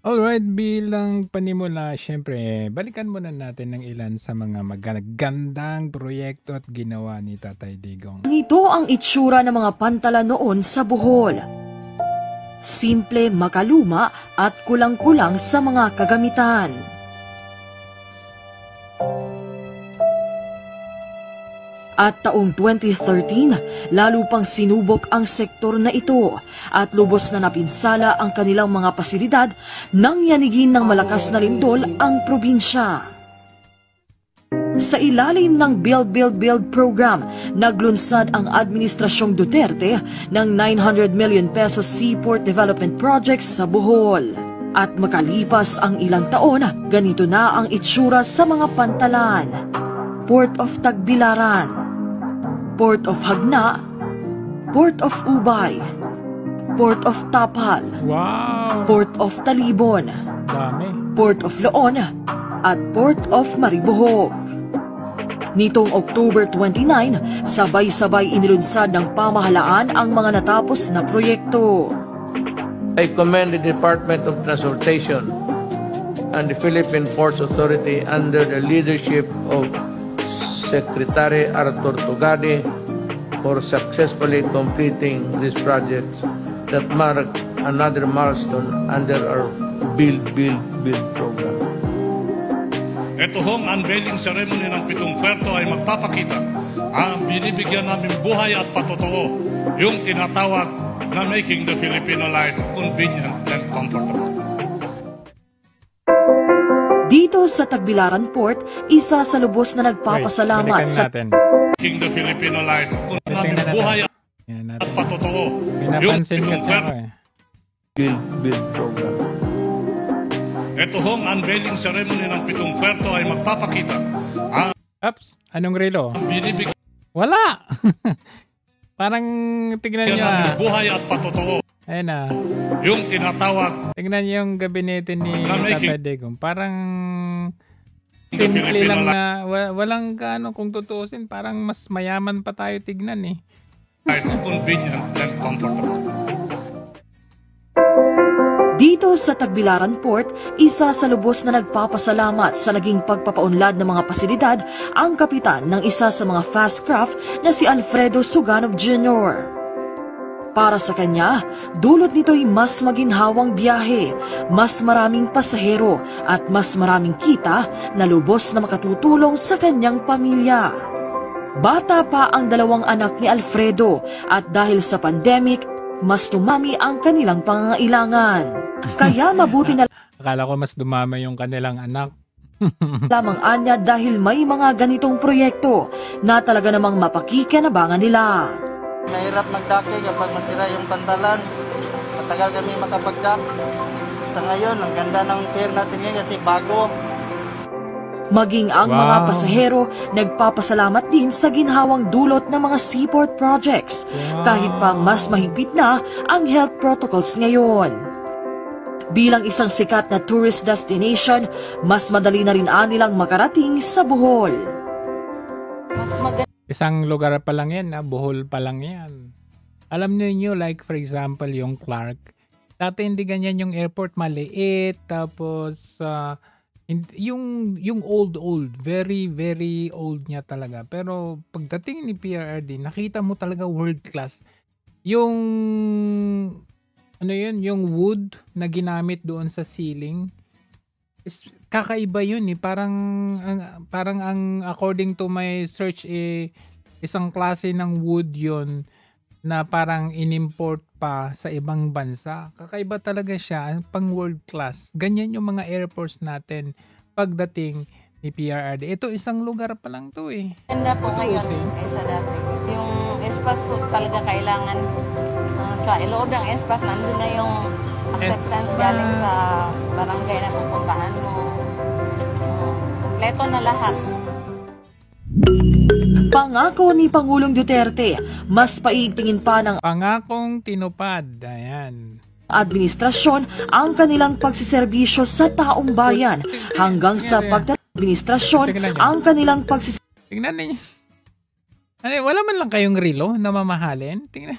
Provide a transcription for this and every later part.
Alright, bilang panimula, siyempre, balikan muna natin ng ilan sa mga magagandang proyekto at ginawa ni Tatay Digong. Ito ang itsura ng mga pantalan noon sa Bohol. Simple, makaluma at kulang-kulang sa mga kagamitan. At taong 2013, lalo pang sinubok ang sektor na ito at lubos na napinsala ang kanilang mga pasilidad nang yanigin ng malakas na lindol ang probinsya. Sa ilalim ng Build program, naglunsad ang Administrasyong Duterte ng 900 million pesos seaport development projects sa Bohol. At makalipas ang ilang taon, ganito na ang itsura sa mga pantalan. Port of Tagbilaran, Port of Hagna, Port of Ubay, Port of Tapal, Wow! Port of Talibon, Dami. Port of Loon, at Port of Maribohog. Nitong October 29, sabay-sabay inilunsad ng pamahalaan ang mga natapos na proyekto. I commend the Department of Transportation and the Philippine Ports Authority under the leadership of Secretary Arthur Tugade for successfully completing these projects that mark another milestone under our Build program. Ito hong unveiling ceremony ng 7 puerto ay magpapakita ang binibigyan namin buhay at patotoo, yung tinatawag na making the Filipino life convenient and comfortable. Dito sa Tagbilaran Port, isa sa lubos na nagpapasalamat Wait, sa natin. Making the Filipino life convenient Tingnan buhay natin. at Yan natin. patotoo, yung Pinapansin 7 kasi puerto. ako eh. Build program. Ito hong unveiling ceremony ng 7 puerto ay magpapakita ang Ups, anong relo? binibigyan Wala! Parang tignan nyo namin buhay at patotoo, Ayun na. yung tinatawag Tignan nyo yung gabinete ni Na making- Tatay Digong. Parang the simple Filipino lang life. na walang gaano kung tutuusin. Parang mas mayaman pa tayo tignan eh. life convenient and comfortable. Dito sa Tagbilaran Port, isa sa lubos na nagpapasalamat sa naging pagpapaunlad ng mga pasilidad ang kapitan ng isa sa mga fast craft na si Alfredo Suganov Jr. Para sa kanya, dulot nito'y mas maginhawang biyahe, mas maraming pasahero at mas maraming kita na lubos na makatutulong sa kanyang pamilya. Bata pa ang 2 anak ni Alfredo at dahil sa pandemic, mas tumami ang kanilang pangangailangan. Kaya mabuti na Akala ko mas dumami yung kanilang anak. lamang anya dahil may mga ganitong proyekto na talaga namang mapakikinabangan nila. Mahirap magdaki kapag masira yung pantalan. Matagal kami makapagdak. Sa ngayon, ang ganda ng pier natin ngayon kasi bago. Maging ang Wow. mga pasahero nagpapasalamat din sa ginhawang dulot ng mga seaport projects kahit pa mas mahigpit na ang health protocols ngayon. Bilang isang sikat na tourist destination, mas madali na rin anilang makarating sa Bohol. Mas maganda Isang lugar pa lang yan, Bohol pa lang yan. Alam niyo like for example, yung Clark. Dati hindi ganyan yung airport, maliit. Tapos, yung old, very, very old niya talaga. Pero pagdating ni PRRD, nakita mo talaga world class. Yung, yung wood na ginamit doon sa ceiling, kakaiba yun eh. Parang ang according to my search isang klase ng wood yun na parang inimport pa sa ibang bansa. Kakaiba talaga siya, pang world class. Ganyan yung mga airports natin pagdating ni PRRD. Ito isang lugar pa lang to eh. po ngayon Tutuusin. kaysa dati. Yung espas po talaga kailangan sa loob ng espas nandun na yung acceptance Espas. galing sa barangay na pupuntahan mo. Kompleto na lahat. Pangako ni Pangulong Duterte, mas paigtingin pa ng Pangakong tinupad. Ayan. administrasyon ang kanilang pagsiserbisyo sa taong bayan hanggang sa pagta-administrasyon ang kanilang pagsiserbisyo Tingnan ninyo. Wala man lang kayong relo na mamahalin. Tingnan.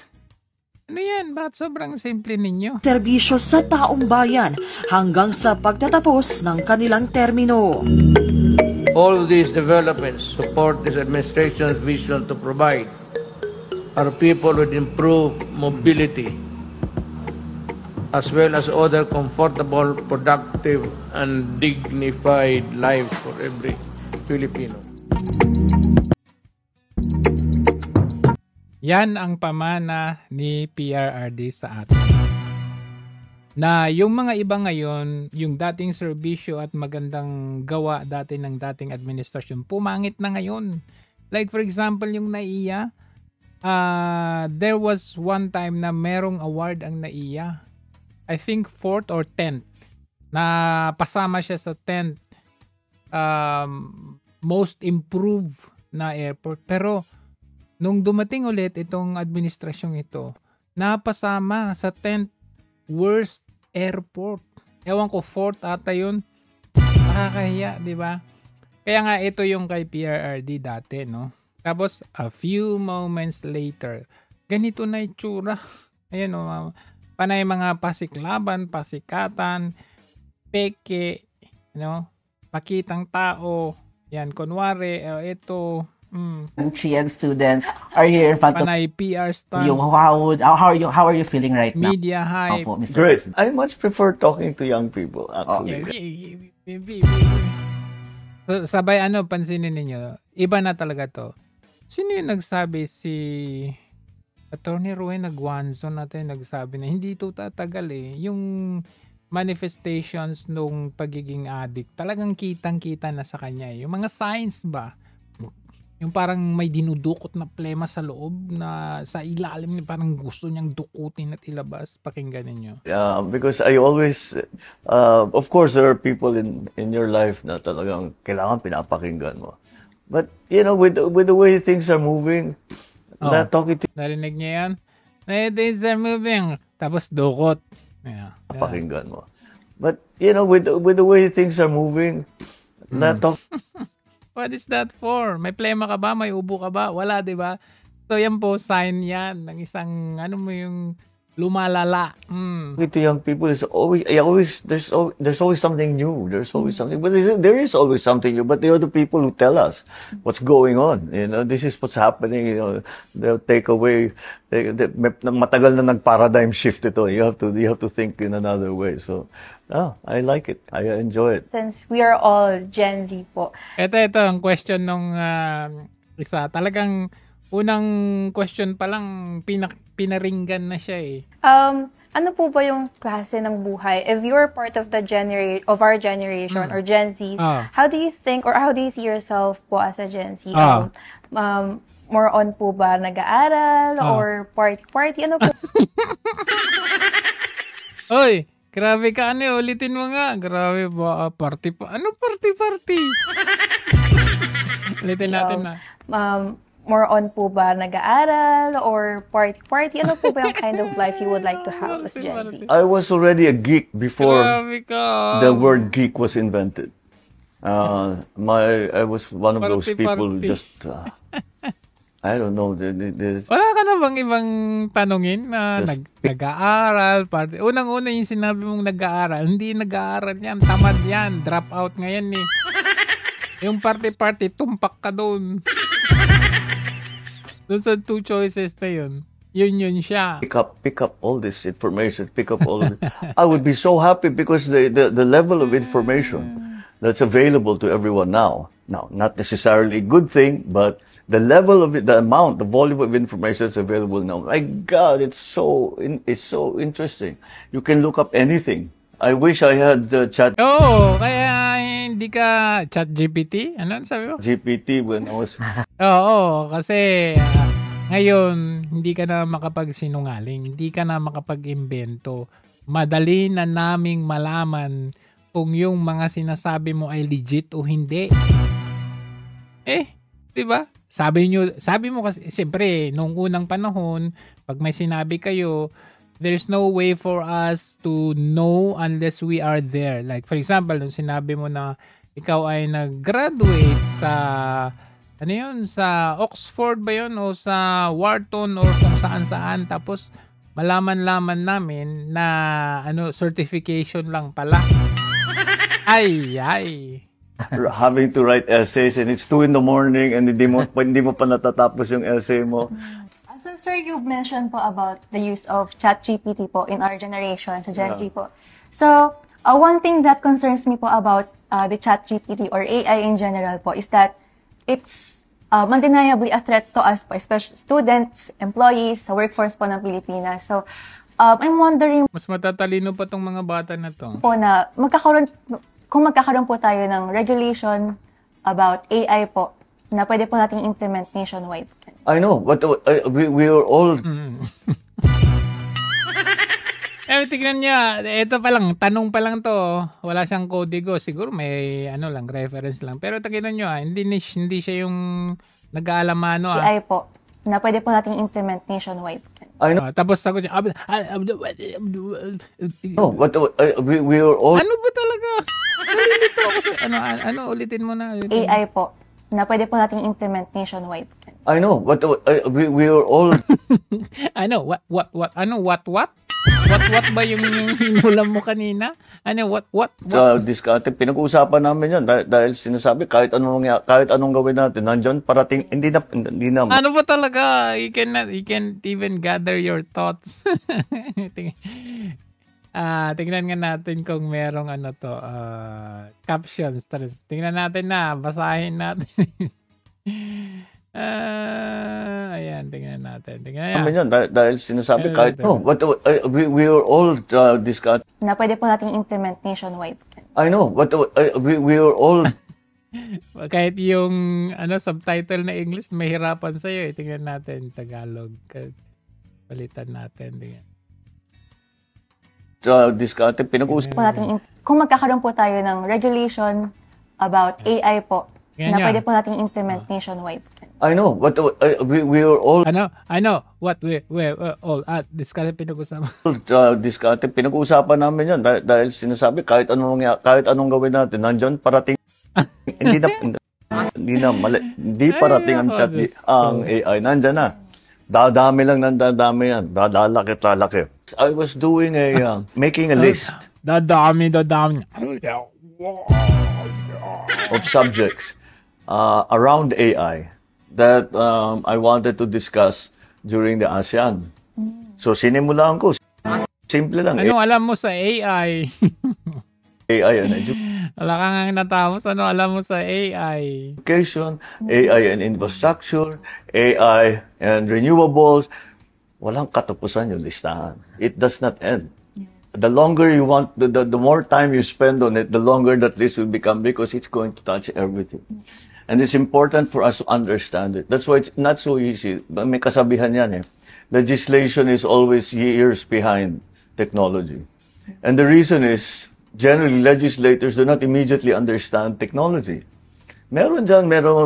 Ano yan? Bakit sobrang simple ninyo? serbisyo sa taong bayan hanggang sa pagtatapos ng kanilang termino. All these developments support this administration's vision to provide our people with improved mobility as well as other comfortable, productive, and dignified lives for every Filipino. Yan ang pamana ni PRRD sa atin. Na yung mga iba ngayon, yung dating serbisyo at magandang gawa dati ng dating administrasyon, pumangit na ngayon. Like for example, yung NAIA, there was one time na merong award ang NAIA. I think 4th or 10th. Na pasama siya sa 10th most improved na airport. Pero nung dumating ulit itong administrasyong ito, napasama sa 10th worst airport. Ewan ko, 4th ata yun. Nakakahiya, di ba? Kaya nga ito yung kay PRRD dati, no? Tapos, a few moments later, ganito na itsura. Ayan, no? Panay mga pasiklaban, pasikatan, peke, pakitang tao. Yan, kunwari, ito, Chilean students are here in front of panay PR stunt, you. How are you feeling right now? media hype. Opo, Mr. Great. I much prefer talking to young people, actually. So, sabay pansinin ninyo, iba na talaga to. Sino yung nagsabi? Si Attorney Ruben Aguanzo natin nagsabi na hindi ito tatagal eh. Yung manifestations nung pagiging addict, talagang kitang-kita na sa kanya eh. Yung mga signs ba? Yung parang may dinudukot na plema sa loob na sa ilalim ni parang gusto niyang dukutin at ilabas. Pakinggan ninyo. Because I always, of course, there are people in your life na talagang kailangan pinapakinggan mo. But, with the way things are moving, na talking to Narinig niya yan? Things are moving. Tapos dukot. Yeah. pakinggan mo. But, with the way things are moving, na What is that for? May plema ka ba? May ubo ka ba? Wala, di ba? So, yan po, sign yan ng isang, yung lumalala. to young people is there's always something new. There's always something, but there is always something new. But they are the people who tell us what's going on. This is what's happening. They'll take away. Matagal na nag-paradigm shift ito. You have to think in another way. So, I like it. I enjoy it. Since we are all Gen Z po. Ito ang question nung isa. Talagang unang question pa lang pinaringgan na siya eh. Ano po ba yung klase ng buhay? If you're part of the our generation or Gen Zs, how do you think or how do you see yourself po as a Gen Z? More on po ba nag-aaral or party? Ano po? Oy, grabe ka ulitin mo nga. Grabe ba, party pa. Ano party? Ulitin natin na. More on po ba nag-aaral or party? Ano po ba yung kind of life you would like to have as Gen Z? I was already a geek before Grabe ka. the word geek was invented. I was one of those people who just I don't know. Wala ka na bang ibang tanongin na nag-aaral? Party? Unang-una yung sinabi mong nag-aaral. Hindi nag-aaral yan. Tamad yan. Drop out ngayon eh. Yung party, tumpak ka doon. Doon sa two choices na yun. Yun siya. Pick up all this information. Pick up all of it. I would be so happy because the level of information that's available to everyone now, not necessarily a good thing, but the level of it, the volume of information that's available now. My God, it's so interesting. You can look up anything. I wish I had chat Kaya hindi ka chat GPT? Ano sabi mo? GPT when I was kasi ngayon hindi ka na makapagsinungaling, hindi ka na makapag-imbento. Madali na naming malaman kung yung mga sinasabi mo ay legit o hindi. Di ba? Sabi mo kasi, siyempre, nung unang panahon, pag may sinabi kayo, there's no way for us to know unless we are there. Like, for example, nung sinabi mo na ikaw ay nag-graduate sa, sa Oxford ba yun? O sa Wharton or kung saan-saan. Tapos, malaman-laman namin na certification lang pala. Ay. Having to write essays and it's 2 in the morning and hindi mo pa natatapos yung essay mo. So, sir, you mentioned po about the use of ChatGPT po in our generation, sa Gen Z po. So, one thing that concerns me po about the ChatGPT or AI in general po is that it's undeniably a threat to us po, especially students, employees, sa workforce po ng Pilipinas. So, I'm wondering... Mas matatalino pa tong mga bata na to. Po na kung magkakaroon po tayo ng regulation about AI po, na pwede po nating implement nationwide. I know, but we are all... Tignan niya, ito pa lang, tanong pa lang to, wala siyang kodigo, siguro may lang, reference lang. Pero tignan niyo, hindi siya yung nag-aalamano. AI po, na pwede po nating implement nationwide. I know. Tapos sagot niya, no, but we are all... Ano ba talaga? Nalilito ako sa, ulitin mo na. AI po, na pwede po nating implement nationwide. I know, but we are all... What? What ba yung hinulam mo kanina? What? Sa diskarte, pinag-uusapan namin yan dahil sinasabi kahit anong gawin natin, nandyan parating, hindi na. Ano ba talaga? You can't even gather your thoughts. Tingnan nga natin kung merong captions. Tingnan natin basahin natin. Ayan, tingnan natin. Yan, dahil sinasabi kahit but we are all discussed. Na pwede po nating implement nationwide. I know, but we are all kahit yung subtitle na English mahirapan sa iyo, tingnan natin Tagalog. Palitan natin tingnan. Diskarte, pinag-uusapan natin kung magkakaroon po tayo ng regulation about AI po, na pwede po nating implement nationwide. I know, but we are all... I know. What? We're all at diskarte pinag-usapan. Diskarte, pinag-uusapan namin yan dahil sinasabi kahit anong gawin natin, nandyan parating... hindi parating ang ang AI, nandyan na. Dadami lang ng dadami yan. Dadalaki. I was doing making a list. Dadami. Of subjects around AI that I wanted to discuss during the ASEAN. So, sinimulan ko. Simple lang. Ano alam mo sa AI? AI and education. Wala kang natapos. Ano alam mo sa AI? Education, AI and infrastructure, AI and renewables. Walang katapusan yung listahan. It does not end. The longer you want, the more time you spend on it, the longer that list will become because it's going to touch everything. And it's important for us to understand it. That's why it's not so easy. May kasabihan yan eh. Legislation is always years behind technology. And the reason is, generally, legislators do not immediately understand technology. Meron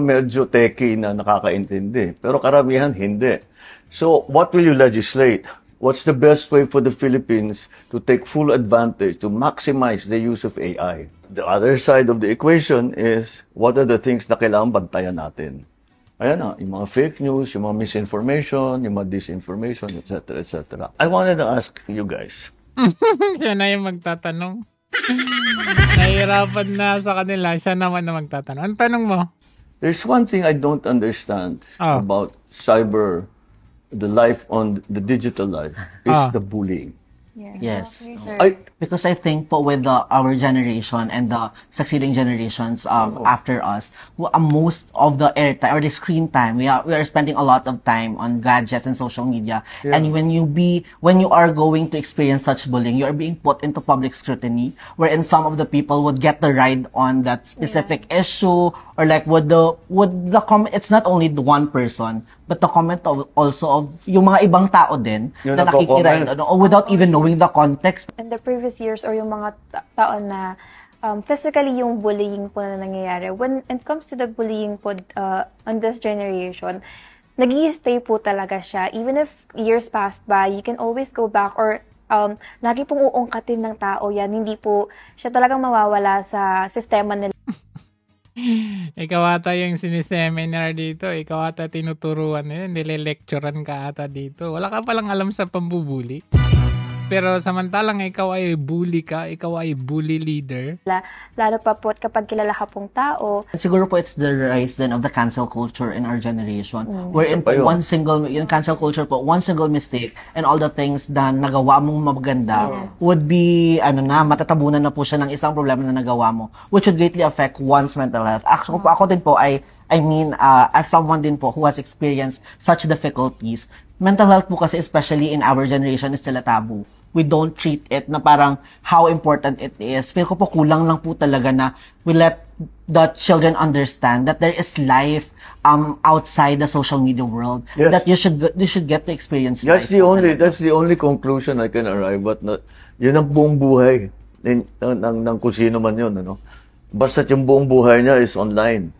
medyo techie na nakakaintindi, pero karamihan hindi. So, what will you legislate? What's the best way for the Philippines to take full advantage, to maximize the use of AI? The other side of the equation is, what are the things na kailangan bantayan natin? Ayan na, yung mga fake news, yung mga misinformation, yung mga disinformation, etc., etc. I wanted to ask you guys. Siya na yung magtatanong. Nahihirapan na sa kanila, siya naman na magtatanong. Ang tanong mo? There's one thing I don't understand about the life on the digital life, is the bullying. Yes. Because I think po with our generation and the succeeding generations after us, most of the airtime or the screen time, we are spending a lot of time on gadgets and social media. Yeah. And when you are going to experience such bullying, you are being put into public scrutiny, wherein some of the people would get the ride on that specific issue, or like would the comment, it's not only the one person, but the comment also of yung mga ibang tao din na nakikiride without even knowing the context. In the previous years or yung mga taon na physically yung bullying po na nangyayari, when it comes to the bullying po on this generation, nag-i-stay po talaga siya. Even if years passed by, you can always go back or lagi pong uungkatin ng tao yan. Hindi po siya talagang mawawala sa sistema nila. Ikaw ata yung siniseminar dito. Ikaw ata tinuturuan na yun. Nile-lecturean ka ata dito. Wala ka palang alam sa pambubuli. Pero samantalang ikaw ay bully ka, ikaw ay bully leader. Lalo pa po kapag kilala ka pong tao. Siguro po it's the rise then of the cancel culture in our generation. Wherein po yung cancel culture po, one single mistake and all the things na nagawa mong maganda would be, matatabunan na po siya ng isang problema na nagawa mo, which would greatly affect one's mental health. Actually po, ako din po as someone din po who has experienced such difficulties, mental health po kasi especially in our generation is still a taboo. We don't treat it na parang how important it is. Feel ko po kulang lang po talaga na we let the children understand that there is life outside the social media world. Yes. That you should get to experience that's life. That's the only conclusion I can arrive at. Yun ang buong buhay ng kung sino man yun. Basta yung buong buhay niya is online.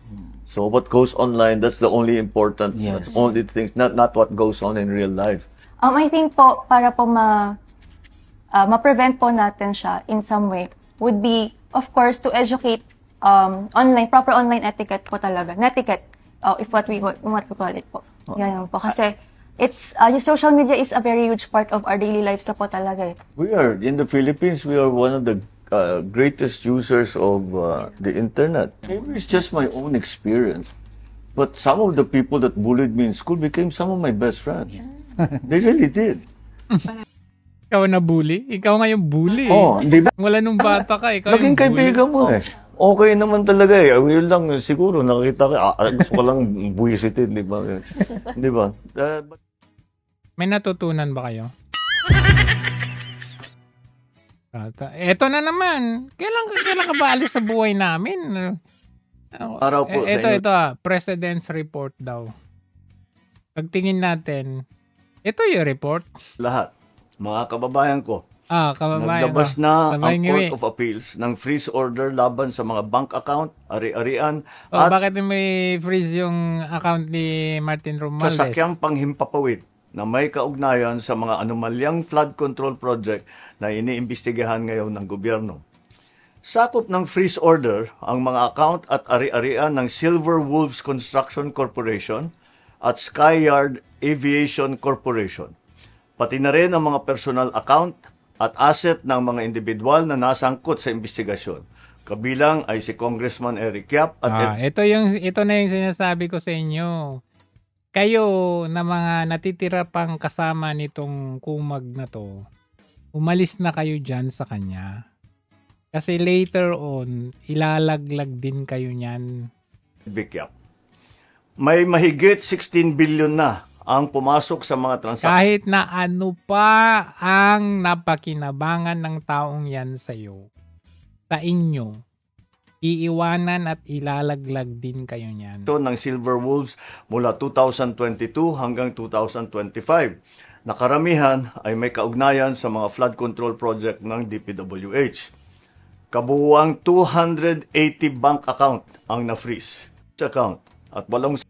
So what goes online, that's the only important, that's only things, not what goes on in real life. I think po, para po ma-prevent po natin siya in some way, would be, of course, to educate proper online etiquette po talaga. Netiquette, what we call it po. Ganyan po. Kasi, yung social media is a very huge part of our daily lives na po talaga. In the Philippines, we are one of the greatest users of the internet. Maybe it's just my own experience. But some of the people that bullied me in school became some of my best friends. They really did. Ikaw na bully? Ikaw nga yung bully. Di ba? Wala nung bata ka, ikaw naging yung bully. Kaibigan mo Okay naman talaga Yun lang, siguro, nakita ka, gusto ko lang buwisitin, di ba? Di ba? May natutunan ba kayo? Eto na naman. Kailan ka ba alis sa buhay namin? Araw po sa inyo. Ito President's report daw. Pagtingin natin, ito yung report. Lahat. Mga kababayan ko. Kababayan naglabas ko. na ang Court of Appeals ng freeze order laban sa mga bank account, ari-arian. Bakit may freeze yung account ni Martin Romualdez? Sasakyang panghimpapawid na may kaugnayan sa mga anomalyang flood control project na iniimbestigahan ngayon ng gobyerno. Sakop ng freeze order ang mga account at ari-arian ng Silver Wolves Construction Corporation at Skyyard Aviation Corporation. Pati na rin ang mga personal account at asset ng mga individual na nasangkot sa investigasyon. Kabilang ay si Congressman Eric Yap at ito na yung sinasabi ko sa inyo. Kayo na mga natitira pang kasama nitong kumag na to, umalis na kayo dyan sa kanya. Kasi later on, ilalaglag din kayo niyan. Bikyap. May mahigit 16 billion na ang pumasok sa mga transaksyon. Kahit na ano pa ang napakinabangan ng taong yan sa'yo, sa inyo, iiwanan at ilalaglag din kayo niyan. Ito ng Silver Wolves mula 2022 hanggang 2025. Nakaramihan ay may kaugnayan sa mga flood control project ng DPWH. Kabuuang 280 bank account ang na-freeze. Account at walong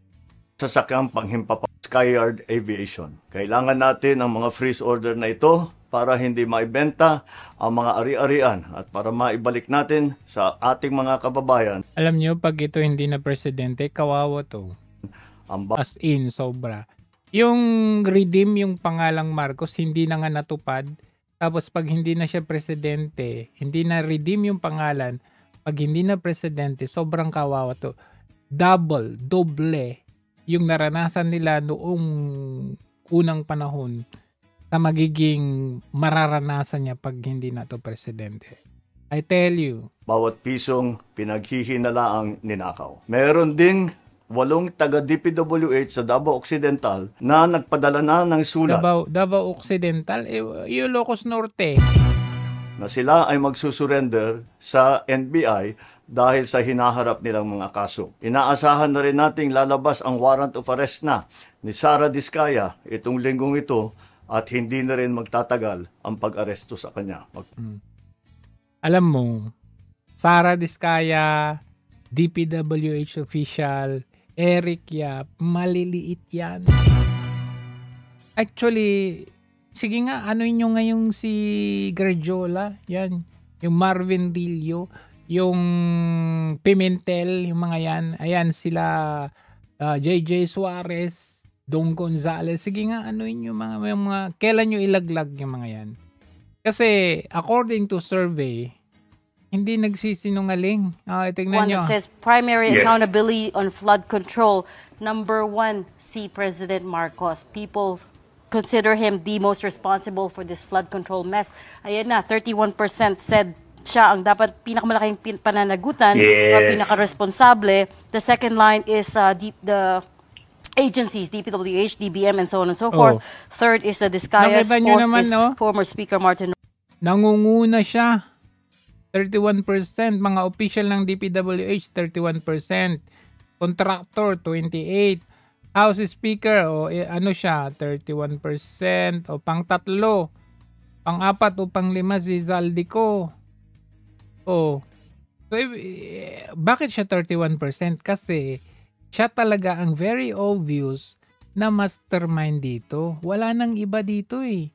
sasakyang panghimpapawid. Skyyard Aviation. Kailangan natin ang mga freeze order na ito para hindi maibenta ang mga ari-arian at para maibalik natin sa ating mga kababayan. Alam nyo, pag ito hindi na presidente, kawawa to. As in, sobra. Yung redeem yung pangalang Marcos, hindi na nga natupad. Tapos pag hindi na siya presidente, hindi na redeem yung pangalan, pag hindi na presidente, sobrang kawawa to. Doble yung naranasan nila noong unang panahon na magiging mararanasan niya pag hindi na to presidente. I tell you. Bawat pisong pinaghihinalaang ninakaw. Meron ding 8 taga-DPWH sa Davao Occidental na nagpadala na ng sulat. Davao Occidental? Ilocos Norte. Na sila ay magsusurrender sa NBI dahil sa hinaharap nilang mga kaso. Inaasahan na rin nating lalabas ang warrant of arrest na ni Sara Diskaya itong linggong ito at hindi na rin magtatagal ang pag-aresto sa kanya. Alam mo, Sara Diskaya, DPWH official, Eric Yap, maliliit yan. Actually, sige nga, ano nyo ngayong si Gregiola? Yan, yung Marvin Rillo, yung Pimentel, yung mga yan. Ayan, sila JJ Suarez, Dong Gonzales. Sige nga, ano yung mga kailan nyo ilaglag yung mga yan? Kasi, according to survey, hindi nagsisinungaling. Tingnan nyo. One that says, primary accountability on flood control. Number 1, si President Marcos. People consider him the most responsible for this flood control mess. Ayan na, 31% said siya ang dapat pinakamalaking pananagutan or pinaka-responsable. The second line is the agencies, DPWH, DBM, and so on and so forth. Third is the Discayas. Fourth naman, is former Speaker Martin. Nangunguna siya. 31%. Mga official ng DPWH, 31%. Contractor, 28%. House Speaker, ano siya, 31%. O pang-3. Pang-4 o pang-5 si Zaldico. So, bakit siya 31%? Kasi siya talaga ang very obvious na mastermind dito. Wala nang iba dito eh.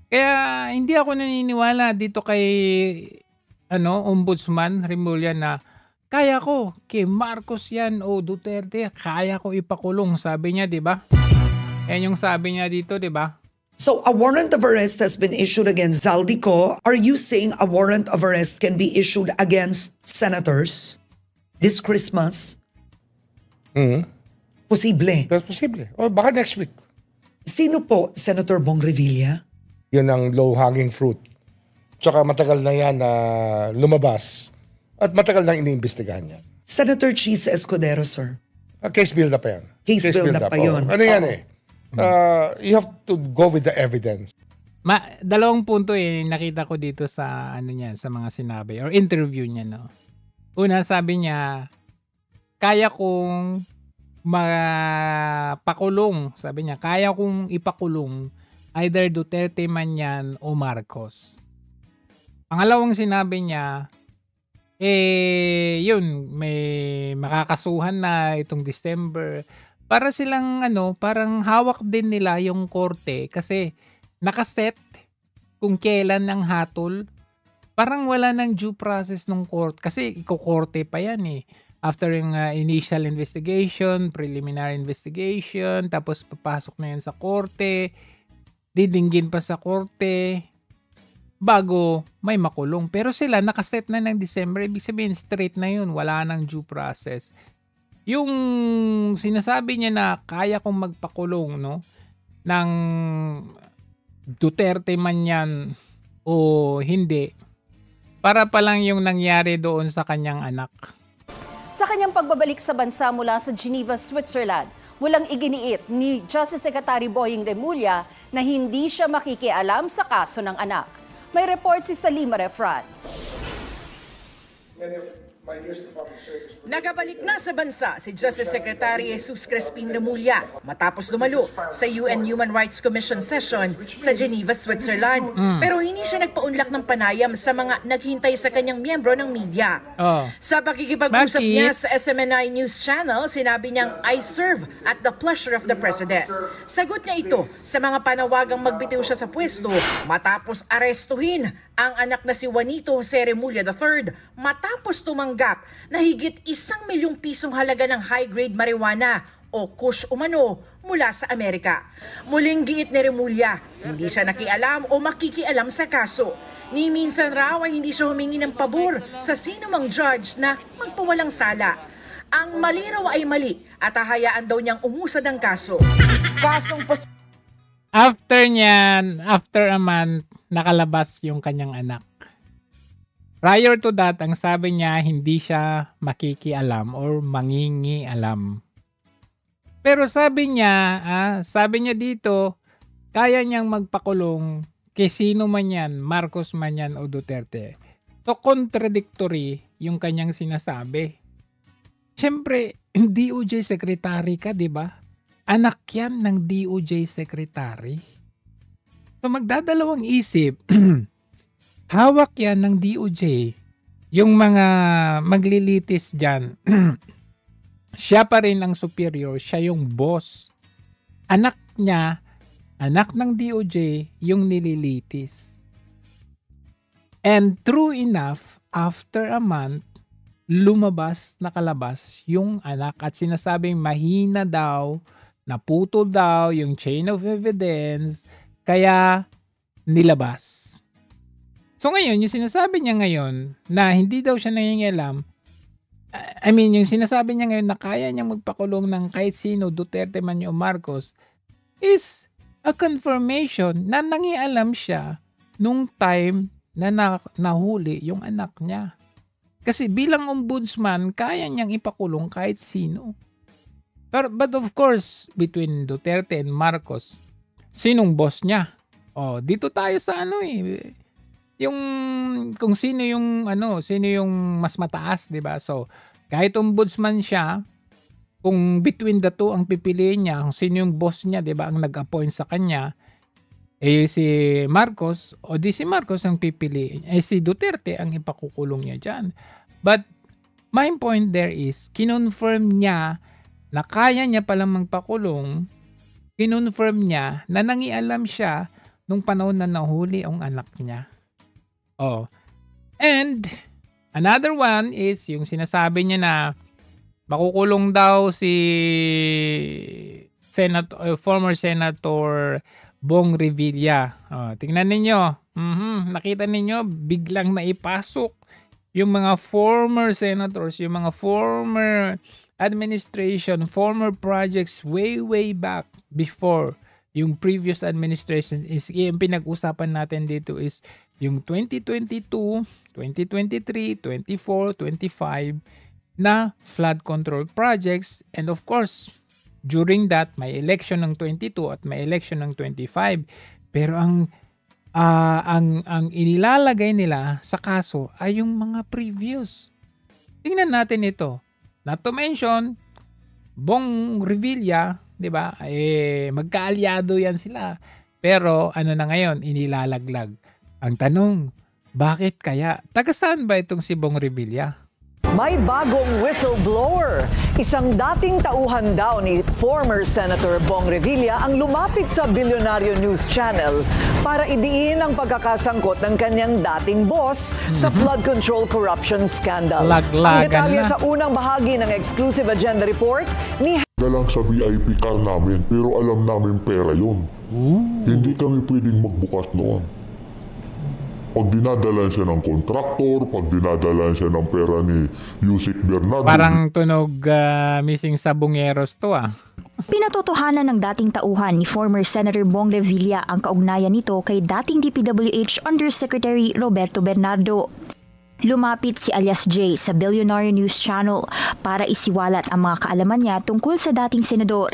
Kaya hindi ako naniniwala dito kay Ombudsman Remulla na kaya ko kay Marcos yan o Duterte, kaya ko ipakulong, sabi niya, 'di ba? Yan yung sabi niya dito, 'di ba? So a warrant of arrest has been issued against Zaldico. Are you saying a warrant of arrest can be issued against senators this Christmas? Posible. That's posible. O baka next week. Sino po, Senator Bong Revilla? Yun ang low-hanging fruit. Tsaka matagal na yan na lumabas at matagal nang iniimbestigahan yan. Senator Cheese Escudero, sir. Case build-up pa yan. Case build-up pa yun. Ano yan eh? You have to go with the evidence. Dalawang punto nakita ko dito sa sa mga sinabi or interview niya, no. Una, sabi niya, kaya kong mapakulong. Sabi niya, kaya kong ipakulong either Duterte man yan o Marcos. Pangalawang sinabi niya, yun, may makakasuhan na itong December. Para silang parang hawak din nila yung korte kasi nakaset kung kailan ang hatol. Parang wala nang due process ng court kasi iko-korte pa yan eh. After yung initial investigation, preliminary investigation, tapos papasok na yan sa korte, didinggin pa sa korte, bago may makulong. Pero sila nakaset na ng December, ibig sabihin straight na yun, wala nang due process. Yung sinasabi niya na kaya kong magpakulong, no, ng Duterte man yan o hindi, para pa lang yung nangyari doon sa kanyang anak. Sa kanyang pagbabalik sa bansa mula sa Geneva, Switzerland, mulang iginiit ni Justice Secretary Boying Remulla na hindi siya makikialam sa kaso ng anak. May report si Salima Refran. Nakabalik na sa bansa si Justice Secretary Jesus Crispin Remulla matapos dumalo sa UN Human Rights Commission session sa Geneva, Switzerland. Pero hindi siya nagpaunlak ng panayam sa mga naghintay sa kanyang miyembro ng media. Sa pakikipag-usap niya sa SMNI News Channel, sinabi niyang, "I serve at the pleasure of the President." Sagot niya ito sa mga panawagang magbitiw siya sa pwesto matapos arestuhin ang anak na si Juanito Jose Remulla III matapos tumanggap na higit 1 milyong pisong halaga ng high-grade marijuana o kush umano mula sa Amerika. Muling giit ni Remulla, hindi siya nakialam o makikialam sa kaso. Ni minsan raw ay hindi siya humingi ng pabor sa sinumang judge na magpawalang sala. Ang mali raw ay mali at hahayaan daw niyang umusad ang kaso. After a month, nakalabas yung kanyang anak. Prior to that, ang sabi niya, hindi siya makikialam or mangingialam. Pero sabi niya dito, kaya niyang magpakulong kay sino man yan, Marcos man yan o Duterte. So, contradictory yung kanyang sinasabi. Siyempre, DOJ secretary ka, di ba? Anak yan ng DOJ secretary. So, magdadalawang isip, hawak yan ng DOJ, yung mga maglilitis dyan. Siya pa rin ang superior, siya yung boss. Anak niya, anak ng DOJ, yung nililitis. And true enough, after a month, nakalabas yung anak at sinasabing mahina daw, naputol daw yung chain of evidence, kaya nilabas. So ngayon, yung sinasabi niya ngayon na hindi daw siya nangingialam, yung sinasabi niya ngayon na kaya niyang magpakulong ng kahit sino, Duterte man o Marcos, is a confirmation na nangialam siya nung time na nahuli yung anak niya. Kasi bilang ombudsman, kaya niyang ipakulong kahit sino. But of course, between Duterte and Marcos, sinong boss niya? Dito tayo sa yung kung sino yung mas mataas, 'di ba? So, kahit ombudsman siya, kung between the two ang pipiliin niya, kung sino yung boss niya, 'di ba, ang nag-appoint sa kanya, si Marcos, o di si Marcos ang pipiliin, si Duterte ang ipakukulong niya diyan. But my point there is, kinonfirm niya na kaya niya palang magpakulong, kinonfirm niya na nangialam siya nung panahon na nahuli ang anak niya. And another one is yung sinasabi niya na makukulong daw si former Senator Bong Revilla. Tingnan ninyo. Nakita ninyo, biglang naipasok yung mga former senators, yung mga former administration, former projects way back before yung previous administration. Yung pinag-usapan natin dito is yung 2022, 2023, 24, 25 na flood control projects, and of course, during that may election ng 22 at may election ng 25. Pero ang inilalagay nila sa kaso ay yung mga previous. Tingnan natin ito. Not to mention Bong Revilla, 'di ba? Magkaalyado yan sila. Pero ano na ngayon, inilalaglag. Ang tanong, bakit kaya? Taga saan ba itong si Bong Revilla? May bagong whistleblower. Isang dating tauhan daw ni former Senator Bong Revilla ang lumapit sa Bilyonaryo News Channel para idiin ang pagkakasangkot ng kanyang dating boss sa flood control corruption scandal. Ang detalye sa unang bahagi ng exclusive agenda report ni lang sa VIP car namin, pero alam namin pera yun. Hindi kami pwedeng magbukas noon. Pag dinadalan siya ng kontraktor, pag dinadalan siya ng pera ni Yusek Bernardo. Parang tunog missing sa bungeros to Pinatotohanan ng dating tauhan ni former Senator Bong Revilla ang kaugnayan nito kay dating DPWH Undersecretary Roberto Bernardo. Lumapit si alias J sa Bilyonaryo News Channel para isiwalat ang mga kaalaman niya tungkol sa dating senador.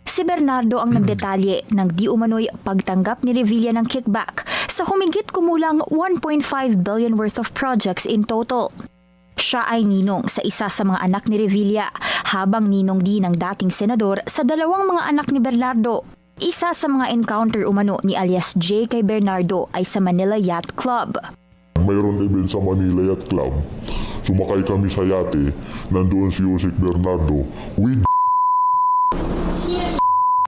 Si Bernardo ang nagdetalye ng di umano'y pagtanggap ni Revilla ng kickback sa humigit kumulang 1.5 billion worth of projects in total. Siya ay ninong sa isa sa mga anak ni Revilla, habang ninong din ng dating senador sa dalawang mga anak ni Bernardo. Isa sa mga encounter umano ni alias J kay Bernardo ay sa Manila Yacht Club. Mayroon event sa Manila Yacht Club. Sumakay kami sa yate, nandoon si Yusek Bernardo with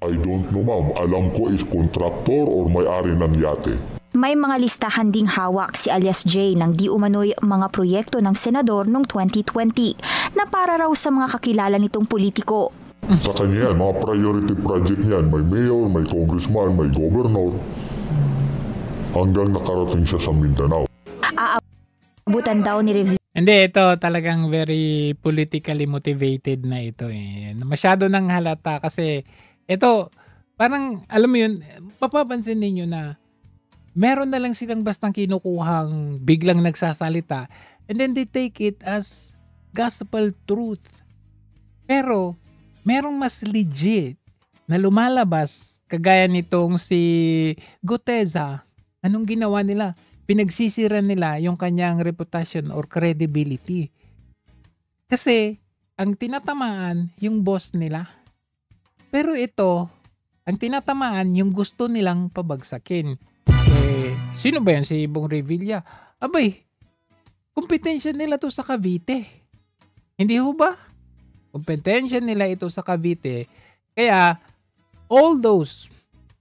I don't know, ma'am. Alam ko is contractor or may-ari ng yate. May mga listahan ding hawak si alias J ng di umano'y mga proyekto ng senador noong 2020 na para raw sa mga kakilala nitong politiko. Sa kanya yan, mga priority project niyan. May mayor, may congressman, may governor. Hanggang nakarating siya sa Mindanao. Aabutan daw ni Revilla. Hindi, ito talagang very politically motivated na ito. Masyado nang halata kasi ito, parang, alam mo yun, papapansin ninyo na meron na lang silang bastang kinukuhang biglang nagsasalita and then they take it as gospel truth. Pero, merong mas legit na lumalabas kagaya nitong si Guteza. Anong ginawa nila? Pinagsisira nila yung kanyang reputation or credibility. Kasi, ang tinatamaan yung boss nila. Pero ito, ang tinatamaan yung gusto nilang pabagsakin. Sino ba yan? Si Bong Revilla? Abay, kompetensya nila to sa Cavite. Hindi ho ba? Kompetensya nila ito sa Cavite. Kaya, all those,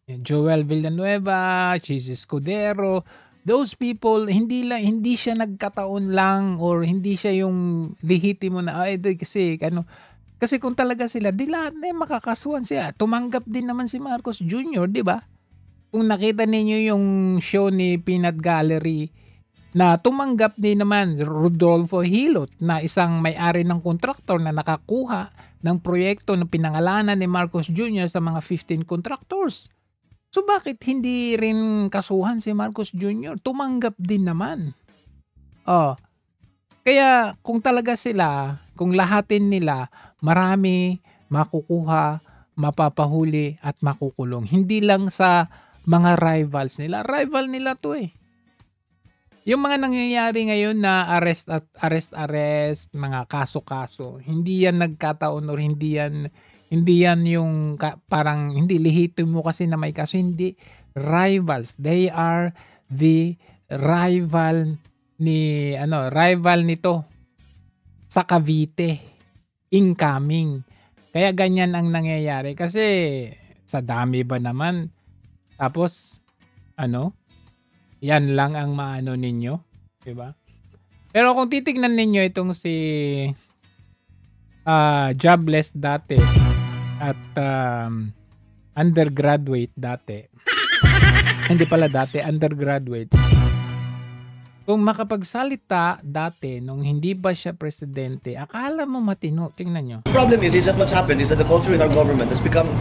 Joel Villanueva, Chis Escudero, those people, hindi siya nagkataon lang or hindi siya yung lehitimo na, kasi kung talaga sila, di lahat na makakasuhan sila. Tumanggap din naman si Marcos Jr., di ba? Kung nakita ninyo yung show ni Peanut Gallery, na tumanggap din naman Rodolfo Hilot na isang may-ari ng kontraktor na nakakuha ng proyekto na pinangalanan ni Marcos Jr. sa mga 15 contractors. So bakit hindi rin kasuhan si Marcos Jr.? Tumanggap din naman. Kaya kung talaga sila, kung lahatin nila, marami makukuha, mapapahuli at makukulong. Hindi lang sa mga rivals nila. Rival nila to eh. Yung mga nangyayari ngayon na arrest, mga kaso-kaso, hindi yan nagkataon or hindi yan yung parang hindi lehitimo kasi na may kaso, hindi. Rivals. They are the rival nito sa Cavite. Incoming. Kaya ganyan ang nangyayari kasi sa dami ba naman. Tapos yan lang ang maano ninyo, 'di ba? Pero kung titignan ninyo itong si jobless dati at undergraduate dati. Hindi pala dati, undergraduate. Kung makapagsalita dati nung hindi pa siya presidente, akala mo matino. Tingnan nyo. The problem is that what's happened is that the culture in our government has become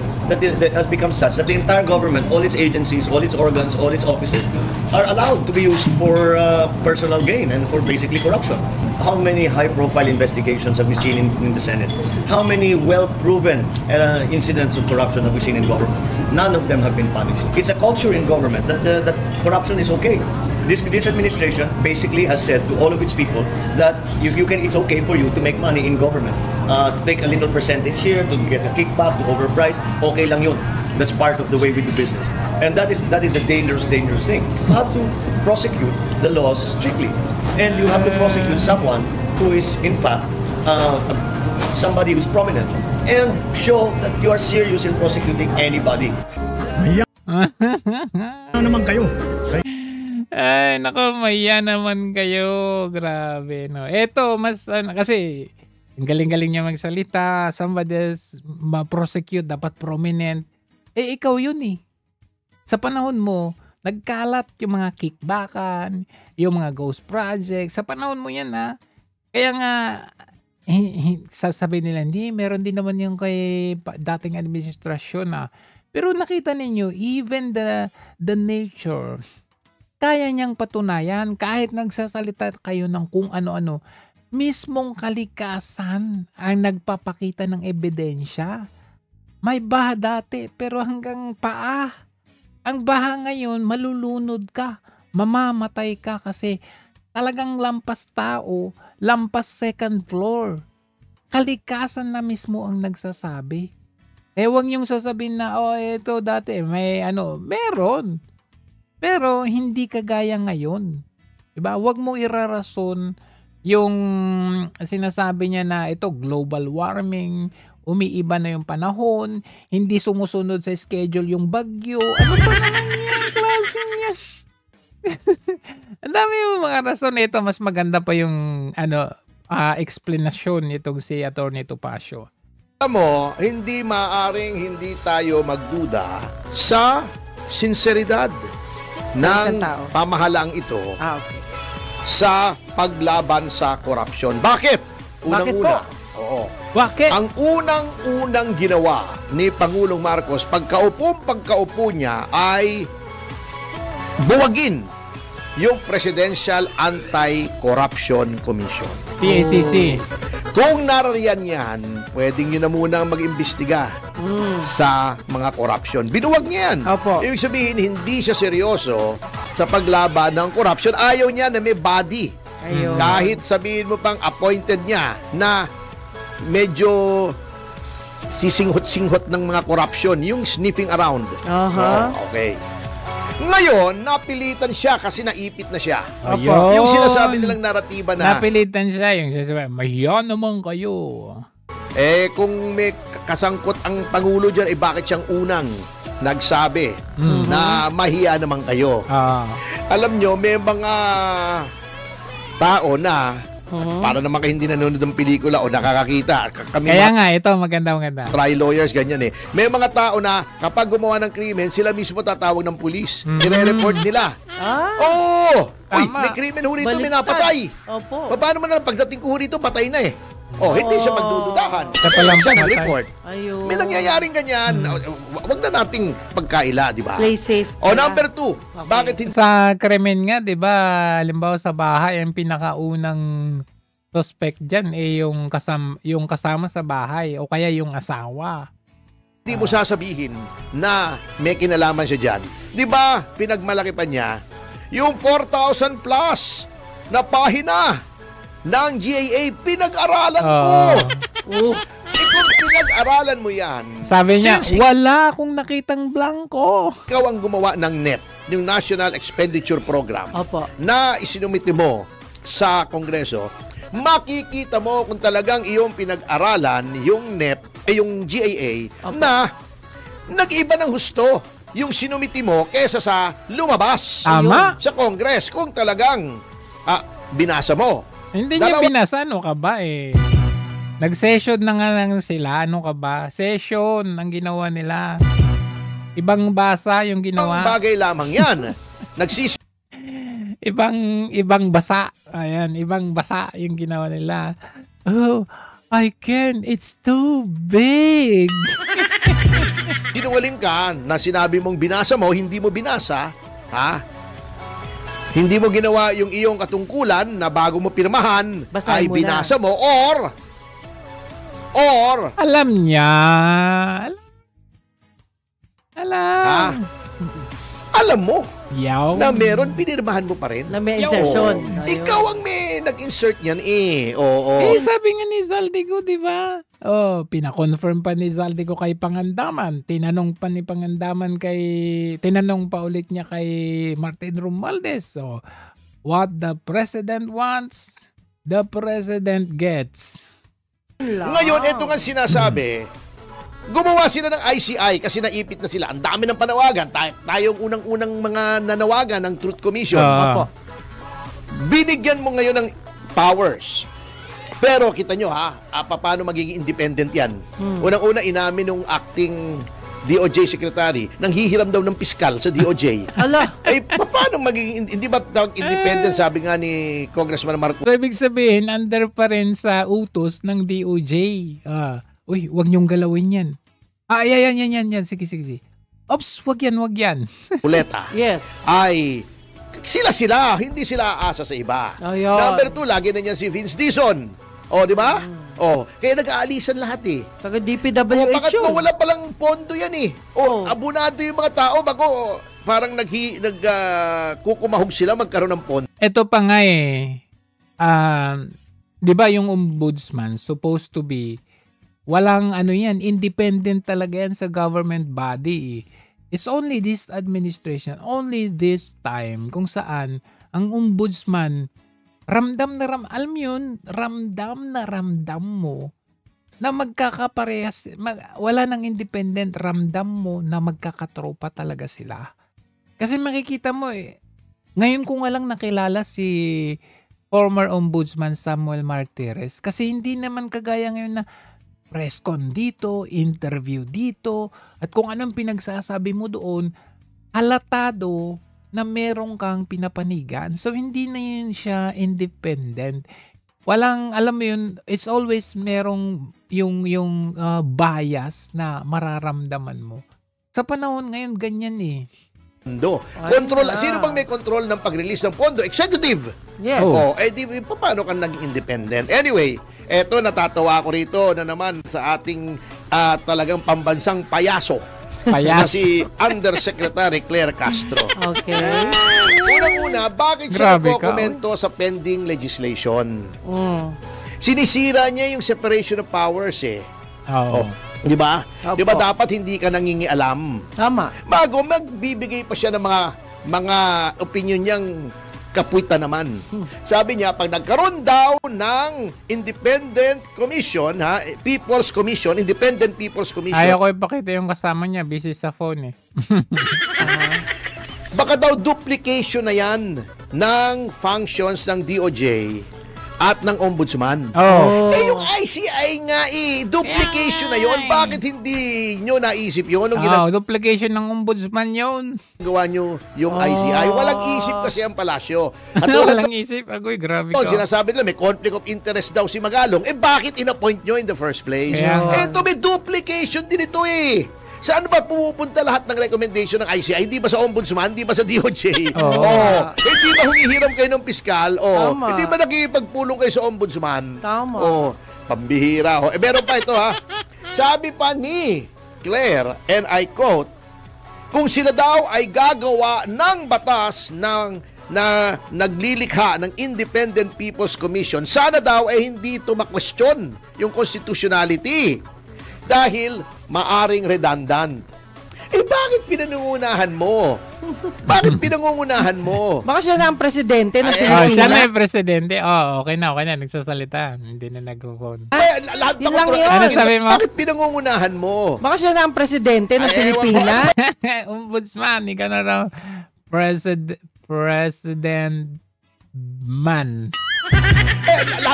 such that the entire government, all its agencies, all its organs, all its offices are allowed to be used for personal gain and for basically corruption. How many high-profile investigations have we seen in the Senate? How many well-proven incidents of corruption have we seen in government? None of them have been punished. It's a culture in government that corruption is okay. This administration basically has said to all of its people that it's okay for you to make money in government, to take a little percentage here, to get a kickback, to overprice. Okay lang yun. That's part of the way we do business, and that is a dangerous thing. You have to prosecute the laws strictly, and you have to prosecute someone who is in fact somebody who's prominent, and show that you are serious in prosecuting anybody. Ano naman kayo? Ay, nako, maya naman kayo. Grabe, no. Eto, mas, kasi, ang galing-galing niya magsalita. Somebody else ma-prosecute, dapat prominent. Ikaw yun eh. Sa panahon mo, nagkalat yung mga kickbackan, yung mga ghost projects. Sa panahon mo yan, ha. Kaya nga, sasabihin nila, hindi, meron din naman yung kay dating administrasyon, ha. Pero nakita ninyo, even the nature, kaya niyang patunayan kahit nagsasalita kayo ng kung ano-ano. Mismong kalikasan ang nagpapakita ng ebidensya. May baha dati pero hanggang paa. Ang baha ngayon, malulunod ka. Mamamatay ka kasi talagang lampas tao, lampas second floor. Kalikasan na mismo ang nagsasabi. Huwag niyong sasabihin na, ito dati, meron. Pero hindi kagaya ngayon. Diba? Huwag mo irarason yung sinasabi niya na ito global warming, umiiba na yung panahon, hindi sumusunod sa schedule yung bagyo. Ano pa naman yung klase niya? Ang dami yung mga rason nito, mas maganda pa yung explanation nitong si Atty. Topacio. Alam mo, hindi maaring hindi tayo magduda sa sinseridad ng pamahalaang ito sa paglaban sa korupsyon. Bakit? Unang-una. Oo. Bakit? Ang unang-unang ginawa ni Pangulong Marcos pagkaupo niya ay buwagin yung Presidential Anti-Corruption Commission. PACC. Kung narariyan yan, pwedeng nyo na munang mag-imbestiga sa mga corruption. Binuwag niya yan. Opo. Ibig sabihin, hindi siya seryoso sa paglaban ng corruption. Ayaw niya na may body. Ayun. Kahit sabihin mo pang appointed niya na medyo sisinghot-singhot ng mga corruption, yung sniffing around. Okay. Ngayon, napilitan siya kasi naipit na siya. Ayun. Yung sinasabi nilang naratiba na napilitan siya, yung sinasabi, mahiya naman kayo. Kung may kasangkot ang Pangulo dyan, bakit siyang unang nagsabi na mahiya naman kayo. Alam nyo, may mga tao na para naman kayo hindi nanonood ng pelikula o nakakakita. Kaya nga, ito maganda. Try lawyers, ganyan eh. May mga tao na kapag gumawa ng krimen, sila mismo tatawag ng pulis. I-report nila. Uy, may krimen ho rito, may napatay. Opo. Paano mo na pagdating ko ho rito, patay na eh. Hindi siya magdududahan. Siya nag-report. May nangyayaring ganyan. Huwag na nating pagkaila, di ba? Play safe. Number 2. Bakit hindi? Sa krimen nga, di ba, halimbawa sa bahay, ang pinakaunang suspect dyan yung kasama sa bahay o kaya yung asawa. Hindi mo sasabihin na may kinalaman siya dyan. Di ba, pinagmalaki pa niya yung 4,000 plus na pahina ng GAA, pinag-aralan ko. Kung pinag-aralan mo yan, sabi niya, wala akong nakitang blanco. Ikaw ang gumawa ng NEP, yung National Expenditure Program, na isinumite mo sa Kongreso, makikita mo kung talagang iyong pinag-aralan, yung NEP, yung GAA, na nag-iba ng husto yung sinumiti mo kesa sa lumabas sa Congress. Kung talagang binasa mo. Hindi niya binasa, ano ka ba eh. Nag-session na nga lang sila, ano ka ba? Session ang ginawa nila. Ibang basa yung ginawa. Ang bagay lamang yan. Ibang basa. Ayan, ibang basa yung ginawa nila. Oh, I can't. It's too big. Sinungaling ka na sinabi mong binasa mo, hindi mo binasa, ha? Hindi mo ginawa yung iyong katungkulan na bago mo pirmahan ay binasa mo or alam niya. Alam mo Yaw. na meron, pinirmahan mo pa rin. Na may insertion. Ikaw ang may nag-insert yan eh. Sabi nga ni Zaldico, di ba? Pina-confirm pa ni Zaldico kay Pangandaman. Tinanong pa ulit niya kay Martin Romualdez. So, what the president wants, the president gets. Ngayon, ito nga sinasabi, gumawa sila ng ICI kasi naipit na sila. Ang dami ng panawagan. Tayong unang-unang mga nanawagan ng Truth Commission. Binigyan mo ngayon ng powers. Pero kita nyo paano magiging independent yan? Unang-una, inamin ng acting DOJ secretary nang hihiram daw ng piskal sa DOJ. Paano magiging, hindi ba tawag independent, sabi nga ni Congressman Marcos? So, ibig sabihin, under pa rin sa utos ng DOJ. Uy, wag niyong galawin yan. Yan. Sige. Ops, wag yan. Uleta. Yes. Ay, sila, hindi sila aasa sa iba. Number 2, lagi na niyan si Vince Dizon. Di ba? Kaya nag-aalisan lahat eh. Saka DPWH bakit wala palang pondo yan eh. Abunado yung mga tao bago parang kukumahog sila magkaroon ng pondo. Ito pa nga eh. Di ba yung ombudsman supposed to be walang independent talaga yan sa government body. It's only this administration, only this time kung saan ang ombudsman ramdam mo na magkakaparehas, wala nang independent, ramdam mo na magkakatropa talaga sila. Kasi makikita mo ngayon ko nga lang nakilala si former ombudsman Samuel Martires kasi hindi naman kagaya ngayon na press con dito, interview dito, at kung anong pinagsasabi mo doon, halatado na merong kang pinapanigan. So, hindi na yun siya independent. Walang, alam mo yun, it's always merong yung bias na mararamdaman mo. Sa panahon ngayon, ganyan eh. Control, sino bang may control ng pag-release ng pondo? Executive. Yes. Paano ka naging independent? Anyway, eto, natatawa ko rito na naman sa ating talagang pambansang payaso. Na si Undersecretary Claire Castro. Okay. Unang-una, bakit siya nagko-komento sa pending legislation? Sinisira niya yung separation of powers eh. Di ba? Di ba dapat hindi ka nangingialam? Tama. Bago magbibigay pa siya ng mga opinion niyang Kapuita naman. Sabi niya, pag nagkaroon daw ng independent commission, People's Commission, Independent People's Commission. Ayaw ko ipakita yung kasama niya, busy sa phone eh. Baka daw duplication na yan ng functions ng DOJ at ng ombudsman. Yung ICI nga duplication na yon. Bakit hindi nyo naisip yun? Duplication ng ombudsman yun. Gawa nyo yung ICI. Walang isip kasi ang palasyo. Walang isip? Agoy, grabe ka. Sinasabi nila may conflict of interest daw si Magalong. Bakit in-appoint nyo in the first place? Ito may duplication din ito eh. Saan ba pumupunta lahat ng recommendation ng ICI? Hindi ba sa ombudsman? Hindi ba sa DOJ? Hindi ba humihiram kayo ng piskal? Hindi ba nakikipagpulong kayo sa ombudsman? Tama. Pambihira. Meron pa ito Sabi pa ni Claire, and I quote, kung sila daw ay gagawa ng batas na naglilikha ng Independent People's Commission, sana daw ay hindi ito ma-question yung constitutionality. Dahil maaring redundant. Bakit pinangungunahan mo? Bakit pinangungunahan mo? Baka siya na ang presidente ng Pilipinas. Siya na yung presidente. Okay na. Nagsasalita. Hindi na nag-phone. Yun lang yun. Ano sabi mo? Bakit pinangungunahan mo? Baka siya na ang presidente ng Pilipinas. Ombudsman. Ikaw na raw. President man.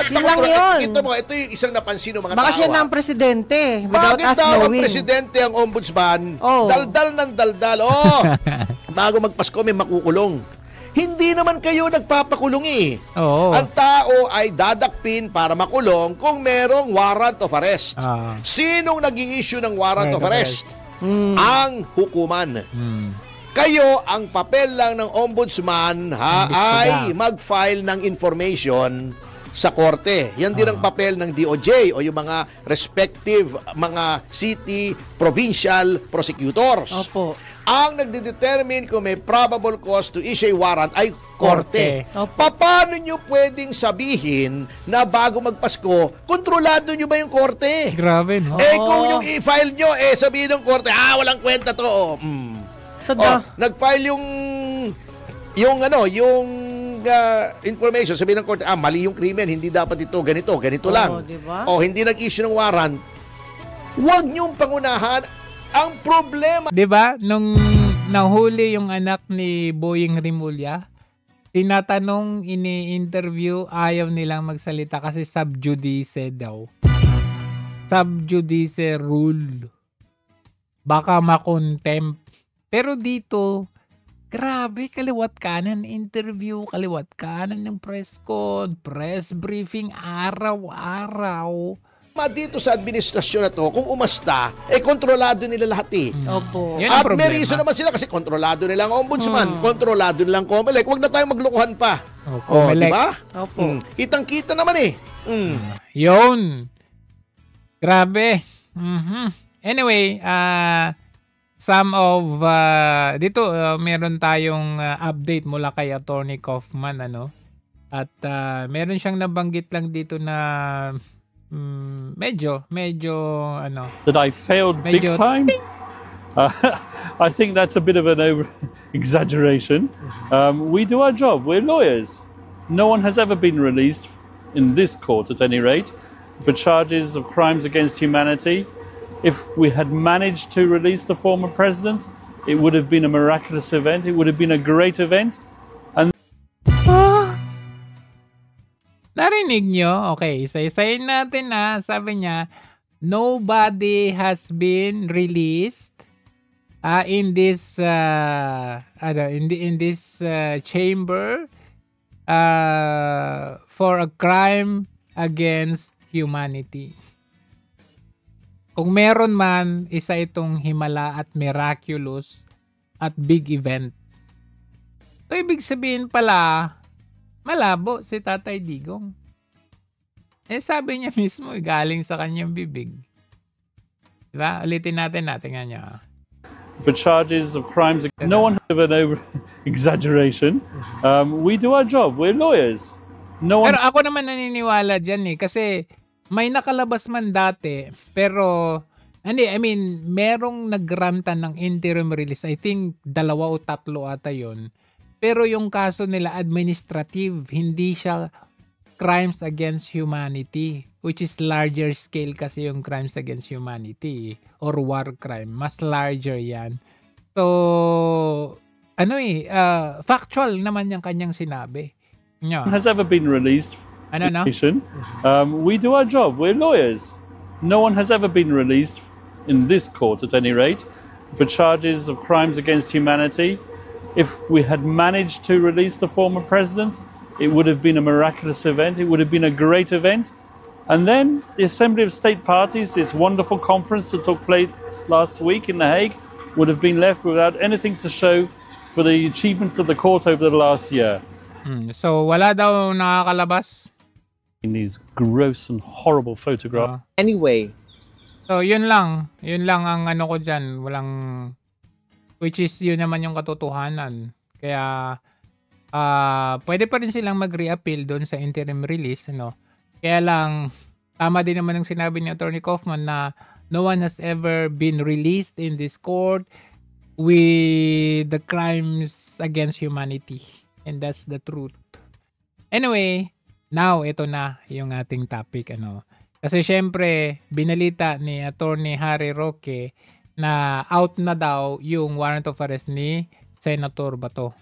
Yun lang yun. Ito yung isang napansin ng mga tao. Baka siya na ang presidente. Bakit daw ang presidente ang ombudsman? Daldal ng daldal. Bago magpasko may makukulong. Hindi naman kayo nagpapakulong eh. Ang tao ay dadakpin para makulong kung merong warrant of arrest. Sinong nag-i-issue ng warrant of arrest? Ang hukuman. Kayo, ang papel lang ng ombudsman ay mag-file ng information sa korte. Yan din ang papel ng DOJ o yung mga respective mga city, provincial prosecutors. Ang nagdedetermine kung may probable cause to issue a warrant ay korte. Paano nyo pwedeng sabihin na bago magpasko, kontrolado nyo ba yung korte? Grabe, no? Kung yung i-file nyo, sabihin ng korte, walang kwenta to. Nag-file yung information, sabihin ng korte, mali yung krimen, hindi dapat ito, ganito lang. Diba? Hindi nag-issue ng warrant. Huwag niyong pangunahan ang problema. Diba? Nung nahuli yung anak ni Boying Rimulya, tinatanong, ini-interview, ayaw nilang magsalita kasi sub judice daw. Sub judice rule. Baka makontempt. Pero dito, grabe, kaliwat kanan interview, kaliwat kanan ng press con, press briefing, araw-araw. Dito sa administrasyon na to, kung umasta, kontrolado nila lahat eh. At may reason naman sila kasi kontrolado nila ang ombudsman, kontrolado nila ang COMELEC. Huwag na tayong maglokohan pa. Diba? Kitang-kita naman eh. Yun. Grabe. Anyway, some of dito meron tayong update mula kay Attorney Kaufman at meron siyang nabanggit lang dito na medyo that I failed big time. I think that's a bit of an exaggeration. We do our job. We're lawyers. No one has ever been released in this court at any rate for charges of crimes against humanity. If we had managed to release the former president, it would have been a miraculous event. It would have been a great event. And narinig nyo? Okay, isa-isayin natin sabi niya, nobody has been released in this chamber for a crime against humanity. Kung meron man, isa itong himala at miraculous at big event. So, ibig sabihin pala, malabo si Tatay Digong. Sabi niya mismo, galing sa kanyang bibig. Diba? Ulitin natin nga niya. For charges of crimes, no one has an exaggeration. We do our job. We're lawyers. No one. Pero ako naman naniniwala dyan kasi may nakalabas man dati, pero merong nagranta ng interim release. I think 2 o 3 ata yun Pero yung kaso nila administrative, hindi siya crimes against humanity, which is larger scale kasi yung crimes against humanity or war crime. Mas larger yan. So, factual naman yung kanyang sinabi. Has ever been released. We do our job. We're lawyers. No one has ever been released, in this court at any rate, for charges of crimes against humanity. If we had managed to release the former president, it would have been a miraculous event. It would have been a great event. And then the Assembly of State Parties, this wonderful conference that took place last week in The Hague, would have been left without anything to show for the achievements of the court over the last year. So wala daw nakakalabas? In these gross and horrible photographs. Anyway. So yun lang ang ano ko dyan. Which is yun naman yung katotohanan. Kaya pwede pa rin silang mag-reappeal doon sa interim release. Kaya lang, tama din naman ang sinabi ni Attorney Kaufman na no one has ever been released in this court with the crimes against humanity. And that's the truth. Anyway, now ito na yung ating topic. Kasi syempre, binalita ni Attorney Harry Roque na out na daw yung warrant of arrest ni Senator Bato.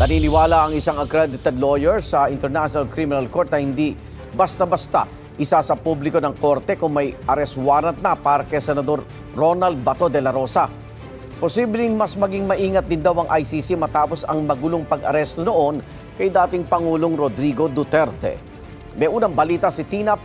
Naniniwala ang isang accredited lawyer sa International Criminal Court na hindi basta-basta isa sa publiko ng korte kung may arrest warrant na para kay Senador Ronald Bato de la Rosa. Posibleng mas maging maingat din daw ang ICC matapos ang magulong pag-aresto noon kay dating Pangulong Rodrigo Duterte. May unang balita si Tina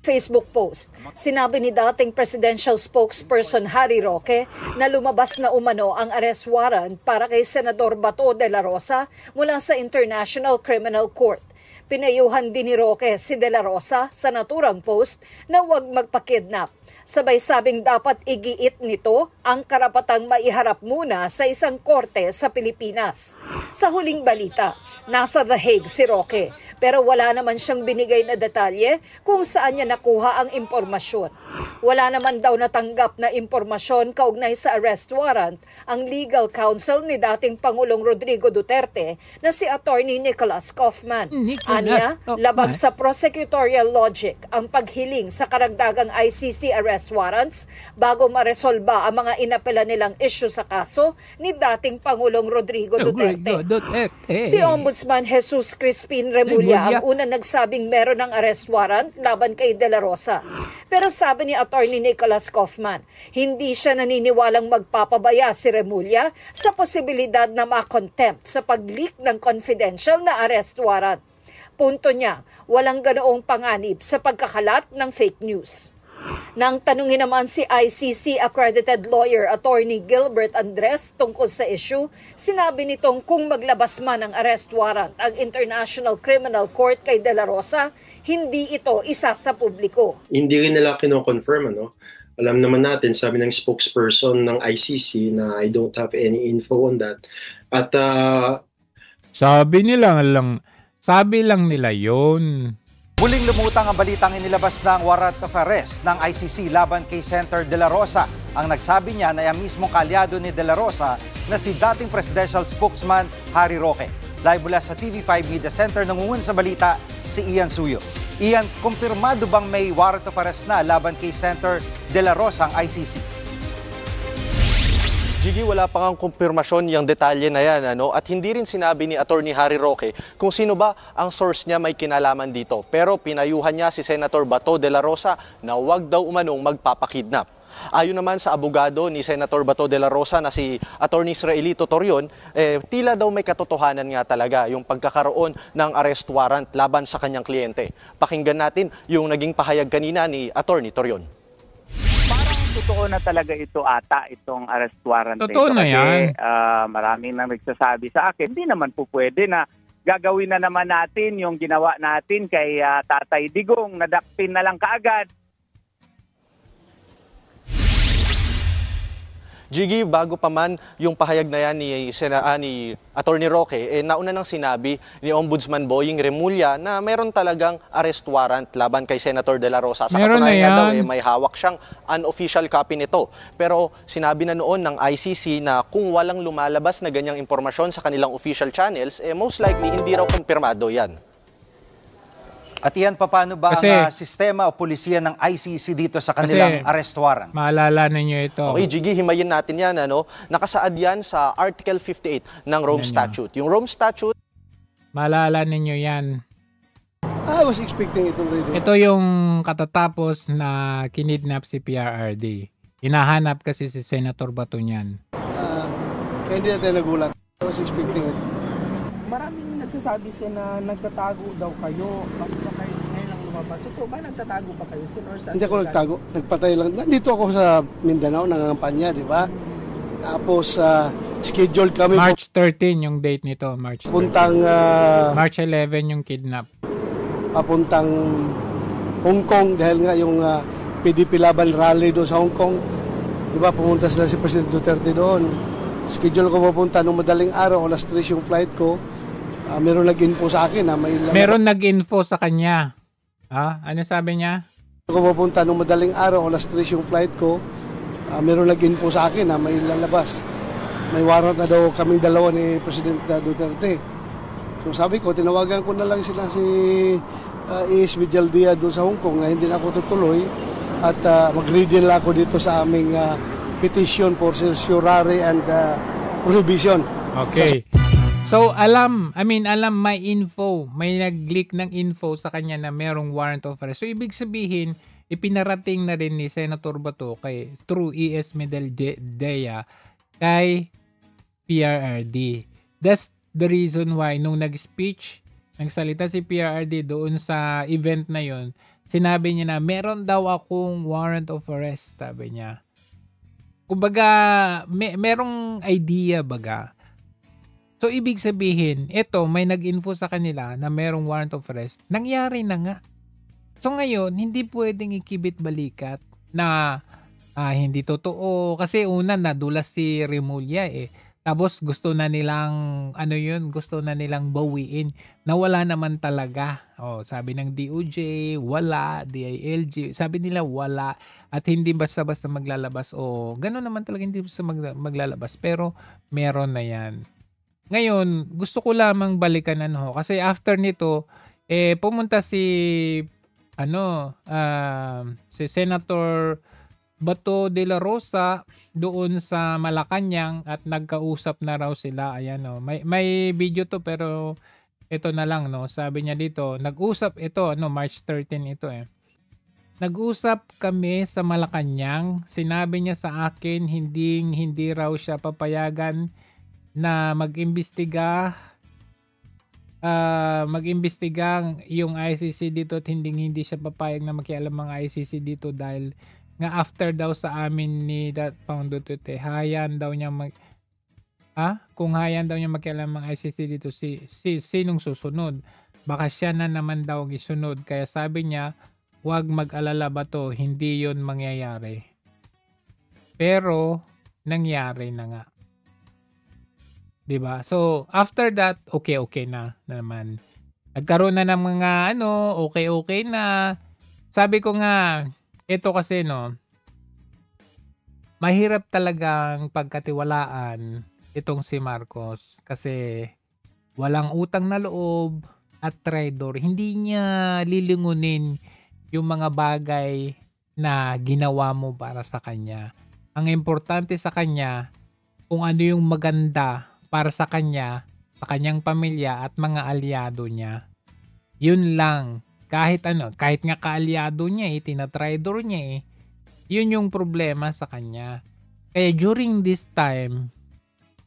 Facebook post. Sinabi ni dating presidential spokesperson Harry Roque na lumabas na umano ang arrest warrant para kay Senador Bato de la Rosa mula sa International Criminal Court. Pinayuhan din ni Roque si de la Rosa sa naturang post na huwag magpakidnap. Sabay sabing dapat igiit nito ang karapatang maiharap muna sa isang korte sa Pilipinas. Sa huling balita, nasa The Hague si Roque pero wala naman siyang binigay na detalye kung saan niya nakuha ang impormasyon. Wala naman daw natanggap na impormasyon kaugnay sa arrest warrant ang legal counsel ni dating Pangulong Rodrigo Duterte na si Attorney Nicholas Kaufman. Anya, labag sa prosecutorial logic ang paghiling sa karagdagang ICC arrest warrants bago maresolba ang mga inapela nilang issue sa kaso ni dating Pangulong Rodrigo Duterte. Si Ombudsman Jesus Crispin Remulla ang unang nagsabing meron ng arrest warrant laban kay De La Rosa. Pero sabi ni Attorney Nicholas Kaufman, hindi siya naniniwalang magpapabaya si Remulla sa posibilidad na ma-contempt sa pag-leak ng confidential na arrest warrant. Punto niya, walang ganoong panganib sa pagkakalat ng fake news. Nang tanungin naman si ICC accredited lawyer Attorney Gilbert Andres tungkol sa issue, sinabi nitong kung maglabas man ng arrest warrant ang International Criminal Court kay De La Rosa, hindi ito isa sa publiko. Hindi rin nila kino-confirm, Alam naman natin, sabi ng spokesperson ng ICC na I don't have any info on that. At sabi lang nila yun. Muling lumutang ang balitang inilabas ng warrant of arrest ng ICC laban kay Senator De La Rosa. Ang nagsabi niya na yung mismong kalyado ni De La Rosa na si dating presidential spokesman Harry Roque. Live mula sa TV5 Media Center, nangungun sa balita si Ian Suyo. Ian, kumpirmado bang may warrant of arrest na laban kay Senator De La Rosa ang ICC? Gigi, wala pa ngang kumpirmasyon yung detalye na yan, at hindi rin sinabi ni Attorney Harry Roque kung sino ba ang source niya may kinalaman dito. Pero pinayuhan niya si Senator Bato de la Rosa na huwag daw umanong magpapakidnap. Ayon naman sa abogado ni Senator Bato de la Rosa na si Attorney Israelito Torion, tila daw may katotohanan nga talaga yung pagkakaroon ng arrest warrant laban sa kanyang kliyente. Pakinggan natin yung naging pahayag kanina ni Attorney Torion. Totoo na talaga ito ata, itong arrest warrant. Totoo na yan. Maraming nang nagsasabi sa akin, hindi naman po pwede na gagawin na naman natin yung ginawa natin kay Tatay Digong, nadakpin na lang kaagad. Jiggy, bago pa man yung pahayag na yan ni Attorney Roque, nauna nang sinabi ni Ombudsman Boying Remulla na meron talagang arrest warrant laban kay Senator De La Rosa. Sa katunayan daw, may hawak siyang unofficial copy nito. Pero sinabi na noon ng ICC na kung walang lumalabas na ganyang impormasyon sa kanilang official channels, most likely hindi raw kumpirmado yan. At iyan, paano ba ang sistema o pulisya ng ICC dito sa kanilang arrest warrant? Maalala ninyo ito. Okay, Jiggy, himayin natin yan. Nakasaad yan sa Article 58 ng Rome Statute. Yung Rome Statute... Maalala ninyo yan. I was expecting it already. Ito yung katatapos na kinidnap si PRRD. Hinahanap kasi si Senator Bato niyan. Kaya hindi natin nagulat. I was expecting it. Maraming nagsasabi na nagtatago daw kayo. Bakit ba kayo ngayon lang lumabas? Ito ba nagtatago pa kayo? Hindi ako nagtago. Nagpatay lang. Nandito ako sa Mindanao, nangangampanya, di ba? Tapos, scheduled kami. March 13 yung date nito. March 13. Puntang... March 11 yung kidnap. Papuntang Hong Kong dahil nga yung PDP Laban rally doon sa Hong Kong. Di ba? Pumunta sila si President Duterte doon. Schedule ko pupunta nung madaling araw, alas 3 yung flight ko. Meron nag-info sa akin na may... Meron nag-info sa kanya. Ano sabi niya? Ko pupunta nung madaling araw, alas 3 yung flight ko. Meron nag-info sa akin na may lalabas. May warrant na daw kaming dalawa ni President Duterte. So sabi ko, tinawagan ko na lang sila si E.S. Villaldia doon sa Hong Kong na hindi na ako tutuloy. At mag-ready na ako dito sa aming petition for certiorari and prohibition. Okay. So alam may info, may nag-leak ng info sa kanya na merong warrant of arrest. So ibig sabihin, ipinarating na rin ni Senator Bato kay through E.S. Villaldia kay PRRD. That's the reason why nung nag-speech, nagsalita si PRRD doon sa event na yon, sinabi niya na meron daw akong warrant of arrest, sabi niya. Kumbaga, merong idea baga. So, ibig sabihin, ito, may nag-info sa kanila na merong warrant of arrest. Nangyari na nga. So, ngayon, hindi pwedeng ikibit balikat na hindi totoo. Kasi una, nadulas si Remulla eh. Tapos, gusto na nilang, gusto na nilang bawiin na wala naman talaga. Sabi ng DOJ, wala. DILG, sabi nila wala. At hindi basta-basta maglalabas. Gano'n naman talaga, hindi basta maglalabas. Pero, meron na yan. Ngayon, gusto ko lamang balikan kasi after nito, pumunta si Senator Bato de la Rosa doon sa Malacanang at nagkausap na raw sila. Ayan may video to pero ito na lang Sabi niya dito, nag-usap ito March 13 ito Nag-usap kami sa Malacanang. Sinabi niya sa akin hindi raw siya papayagan na mag-imbestiga yung ICC dito at hindi siya papayag na makialam ang ICC dito dahil nga after daw sa amin ni Pang Duterte, kung hayan daw niya makialam ang ICC dito, sinong susunod? Baka siya na naman daw gisunod. Kaya sabi niya, huwag mag-alala Bato, hindi yon mangyayari. Pero nangyari na nga. Diba? So, after that, okay na naman. Nagkaroon na ng mga okay na. Sabi ko nga, ito kasi mahirap talagang pagkatiwalaan itong si Marcos kasi walang utang na loob at traidor. Hindi niya lilingunin yung mga bagay na ginawa mo para sa kanya. Ang importante sa kanya, kung ano yung maganda para sa kanya, sa kanyang pamilya at mga aliado niya. Yun lang. Kahit nga kaalyado niya tinatraidor niya yun yung problema sa kanya. Kaya during this time,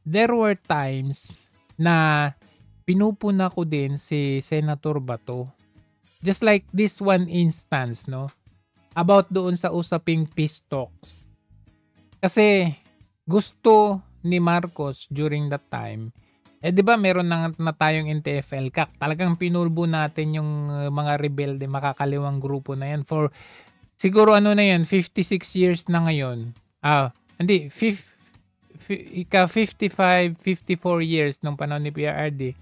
there were times na pinupuna ko din si Senator Bato. Just like this one instance, about doon sa usaping peace talks. Kasi gusto ni Marcos during that time, di ba meron na tayong NTF CAC, talagang pinulbo natin yung mga rebelde, makakaliwang grupo na yan for siguro 56 years na ngayon. 55, 54 years nung panahon ni PRRD,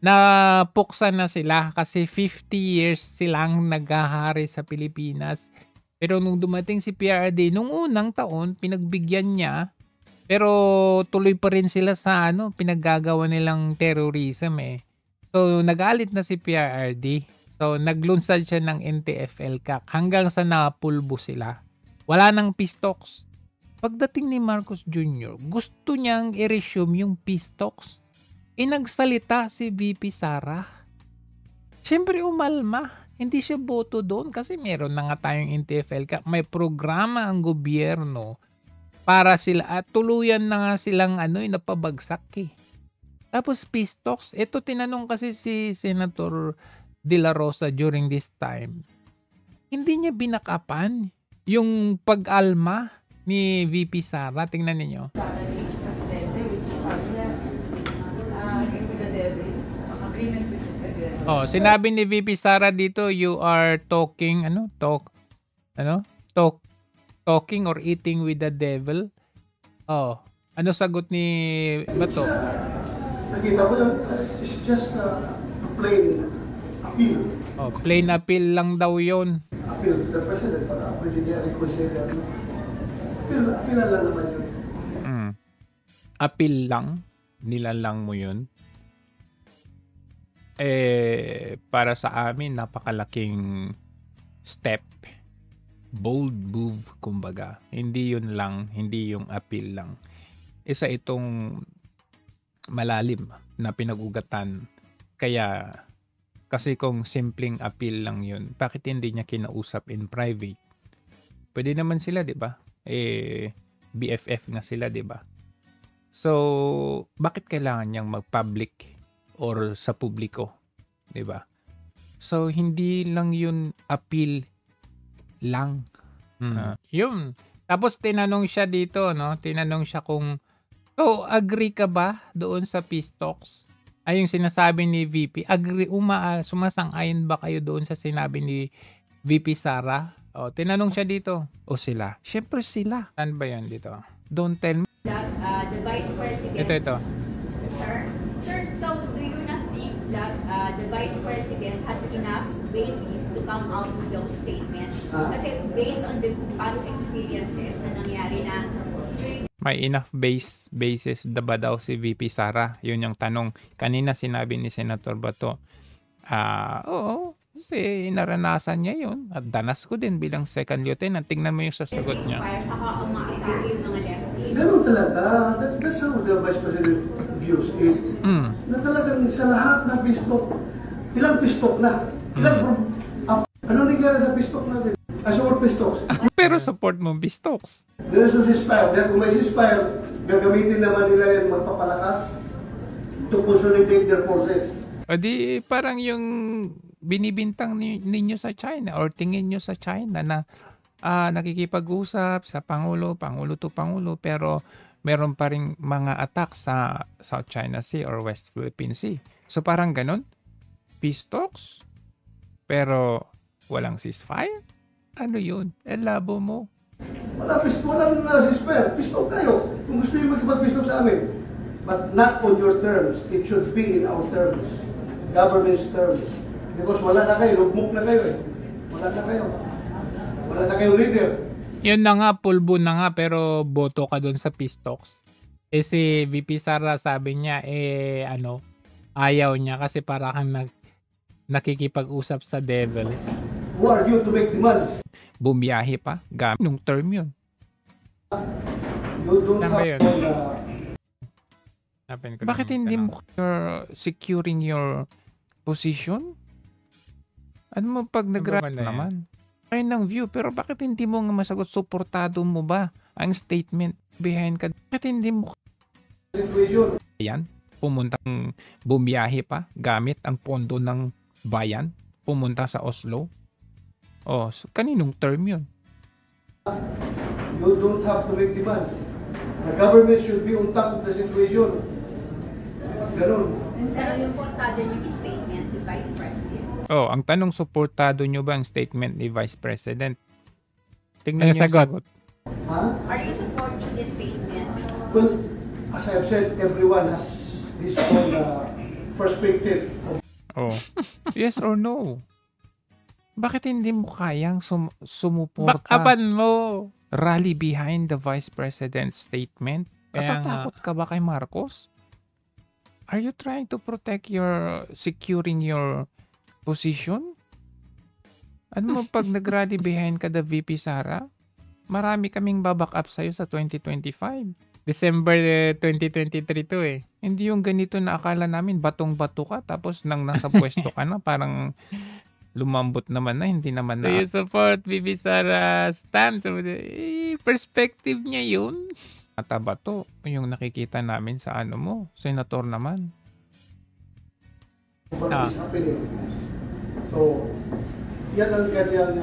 napuksa na sila kasi 50 years silang naghahari sa Pilipinas. Pero nung dumating si PRRD, nung unang taon, pinagbigyan niya, pero tuloy pa rin sila sa pinaggagawa nilang terrorism eh. So, nagalit na si PRRD. So, naglunsad siya ng NTF-ELCAC hanggang sa napulbo sila. Wala nang peace talks. Pagdating ni Marcos Jr., gusto niyang i-resume yung peace talks. Inagsalita si VP Sara. Siyempre umalma. Hindi siya boto doon kasi meron na nga tayong NTF-ELCAC. May programa ang gobyerno para sila at tuluyan na nga silang napabagsak eh. Tapos peace talks. Ito tinanong kasi si Senator De La Rosa during this time. Hindi niya binakapan yung pag-alma ni VP Sara. Tingnan niyo. Oh, sinabi ni VP Sara dito, you are talking talking or eating with the devil. Oh, ano sagot ni Bato? Nakita mo yun, it's just a plain appeal. Oh, plain appeal lang daw yun. Appeal to the president para pwede niya reconsider. Appeal lang naman yun. Appeal lang? Nilalang mo yun? Para sa amin, napakalaking step. Bold move, kumbaga. Hindi yun lang, hindi yung appeal lang. Isa itong malalim na pinag-ugatan. Kaya, kasi kung simpleng appeal lang yun, bakit hindi niya kinausap in private? Pwede naman sila, di ba? BFF nga sila, di ba? So, bakit kailangan niyang mag-public or sa publiko, di ba? So, hindi lang yun appeal lang. Yun. Tapos tinanong siya dito, Tinanong siya kung agree ka ba doon sa peace talks? Ay yung sinasabi ni VP, agree, sumasang-ayon ba kayo doon sa sinabi ni VP Sara? Tinanong siya dito. Sila. Siyempre sila. Saan ba yan dito? Don't tell me. That the Vice President... Ito. Sir, so do you not think that the Vice President has enough basis to come out with those statements? Kasi based on the past experiences na nangyari na during... May enough basis ba daw si VP Sara? Yun yung tanong. Kanina sinabi ni Senator Bato, oo, kasi naranasan niya yun. At danas ko din bilang second lieutenant. Tingnan mo yung sasagot niya. Ganun talaga. That's how the Vice President views it. Na talagang sa lahat ng pistok, ilang pistok na. Ano nangyari sa pistok natin? Support pistoks. Pero support mo pistoks. There is no ceasefire. Dahil kung may ceasefire, gagamitin naman nila yan magpapalakas to consolidate their forces. O di parang yung binibintang ninyo sa China or tingin nyo sa China na nakikipag-usap sa Pangulo to Pangulo, pero meron pa rin mga attack sa South China Sea or West Philippine Sea. So parang ganun, peace talks, pero walang ceasefire? Ano yun? Labo mo. Walang ceasefire. Pistok kayo. Kung gusto nyo magkipag-pistok sa amin. But not on your terms. It should be in our terms. Government's terms. Because wala na kayo. Lugmok na kayo eh. Wala na kayo. Wala na kayo leader. Yun na nga, pulbo na nga, pero boto ka doon sa peace talks. Si VP Sara sabi niya, ayaw niya kasi para kang nakikipag-usap sa devil. Who are you to make demands? Bumiyahe pa. Gamit nung term yun. You don't have Bakit hindi mo securing your position? Ano mo pag nag-rap naman? Kayo ng view, pero bakit hindi mo nga masagot? Suportado mo ba ang statement behind ka? Bakit hindi mo Ayan, pumuntang bumiyahe pa gamit ang pondo ng bayan, pumunta sa Oslo. So kaninong term yun? You don't have to make demands. The government should be on top of the situation. Ganun. Pero supportado niyo yung statement ni Vice President. Ang tanong, suportado nyo ba ang statement ni Vice President? Tingnan niyo sagot. Are you supporting the statement Well, as I have said, everyone has his own perspective. Yes or no? Bakit hindi mo kayang sumuporta? Backupan mo. Rally behind the Vice President's statement. Natatakot ka ba kay Marcos? Are you trying to protect securing your position? Ano mo pag nag-rally behind ka the VP Sara? Marami kaming baback up sa'yo sa 2025. December 2023 to eh. Hindi yung ganito na akala namin batong-bato ka tapos nang nasa pwesto ka na parang lumambot naman na, hindi naman na. Do you support VP Sara stand? Perspective niya yun. Mataba to, yung nakikita namin sa ano mo, senator naman. What is happening? So, yan ang kanyang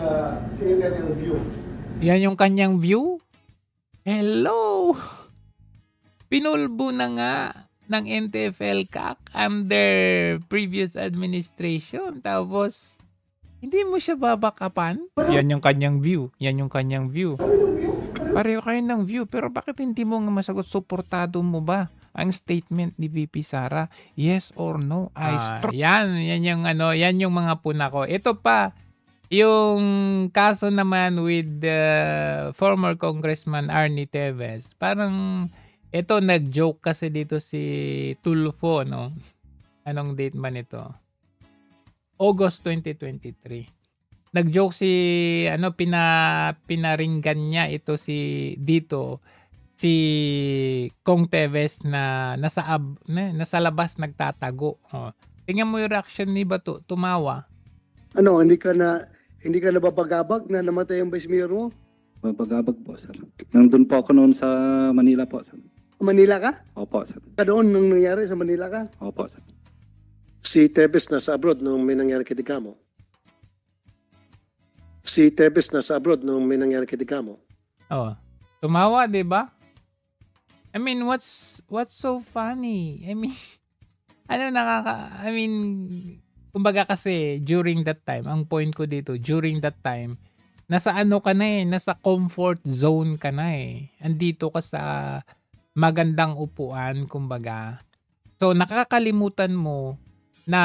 view. Yan yung kanyang view? Hello! Pinulbo na nga ng NTFL CAC under previous administration. Tapos, hindi mo siya babakapan? Yan yung kanyang view. Yan yung kanyang view. Pareho kayo ng view, pero bakit hindi mo nga masagot? Suportado mo ba ang statement ni VP Sara? Yes or no? Yan yung yan yung mga puna ko. Ito pa, yung kaso naman with former Congressman Arnie Teves. Parang ito nag-joke kasi dito si Tulfo, no? Anong date man ito? August 2023. Nag-joke si pinaringgan niya ito si Kong Teves na nasa labas nagtatago. Tingnan mo yung reaction ni Bato, tumawa. Ano, hindi ka nababagabag na namatay ang vice mayor mo? Babagabag po, sir. Nandun po ako noon sa Manila po, sir. Manila ka? Opo, sir. Ka doon nung nangyari sa Manila ka? Opo, sir. Si Teves nasa abroad nung may nangyari kay Dicamo? Si Teves nasa abroad nung may nangyari kay Dicamo? Tumawa, di ba? I mean, what's so funny? I mean, kumbaga kasi during that time, ang point ko dito, during that time, nasa ka na eh, nasa comfort zone ka na eh. Andito ka sa magandang upuan, kumbaga. So, nakakalimutan mo na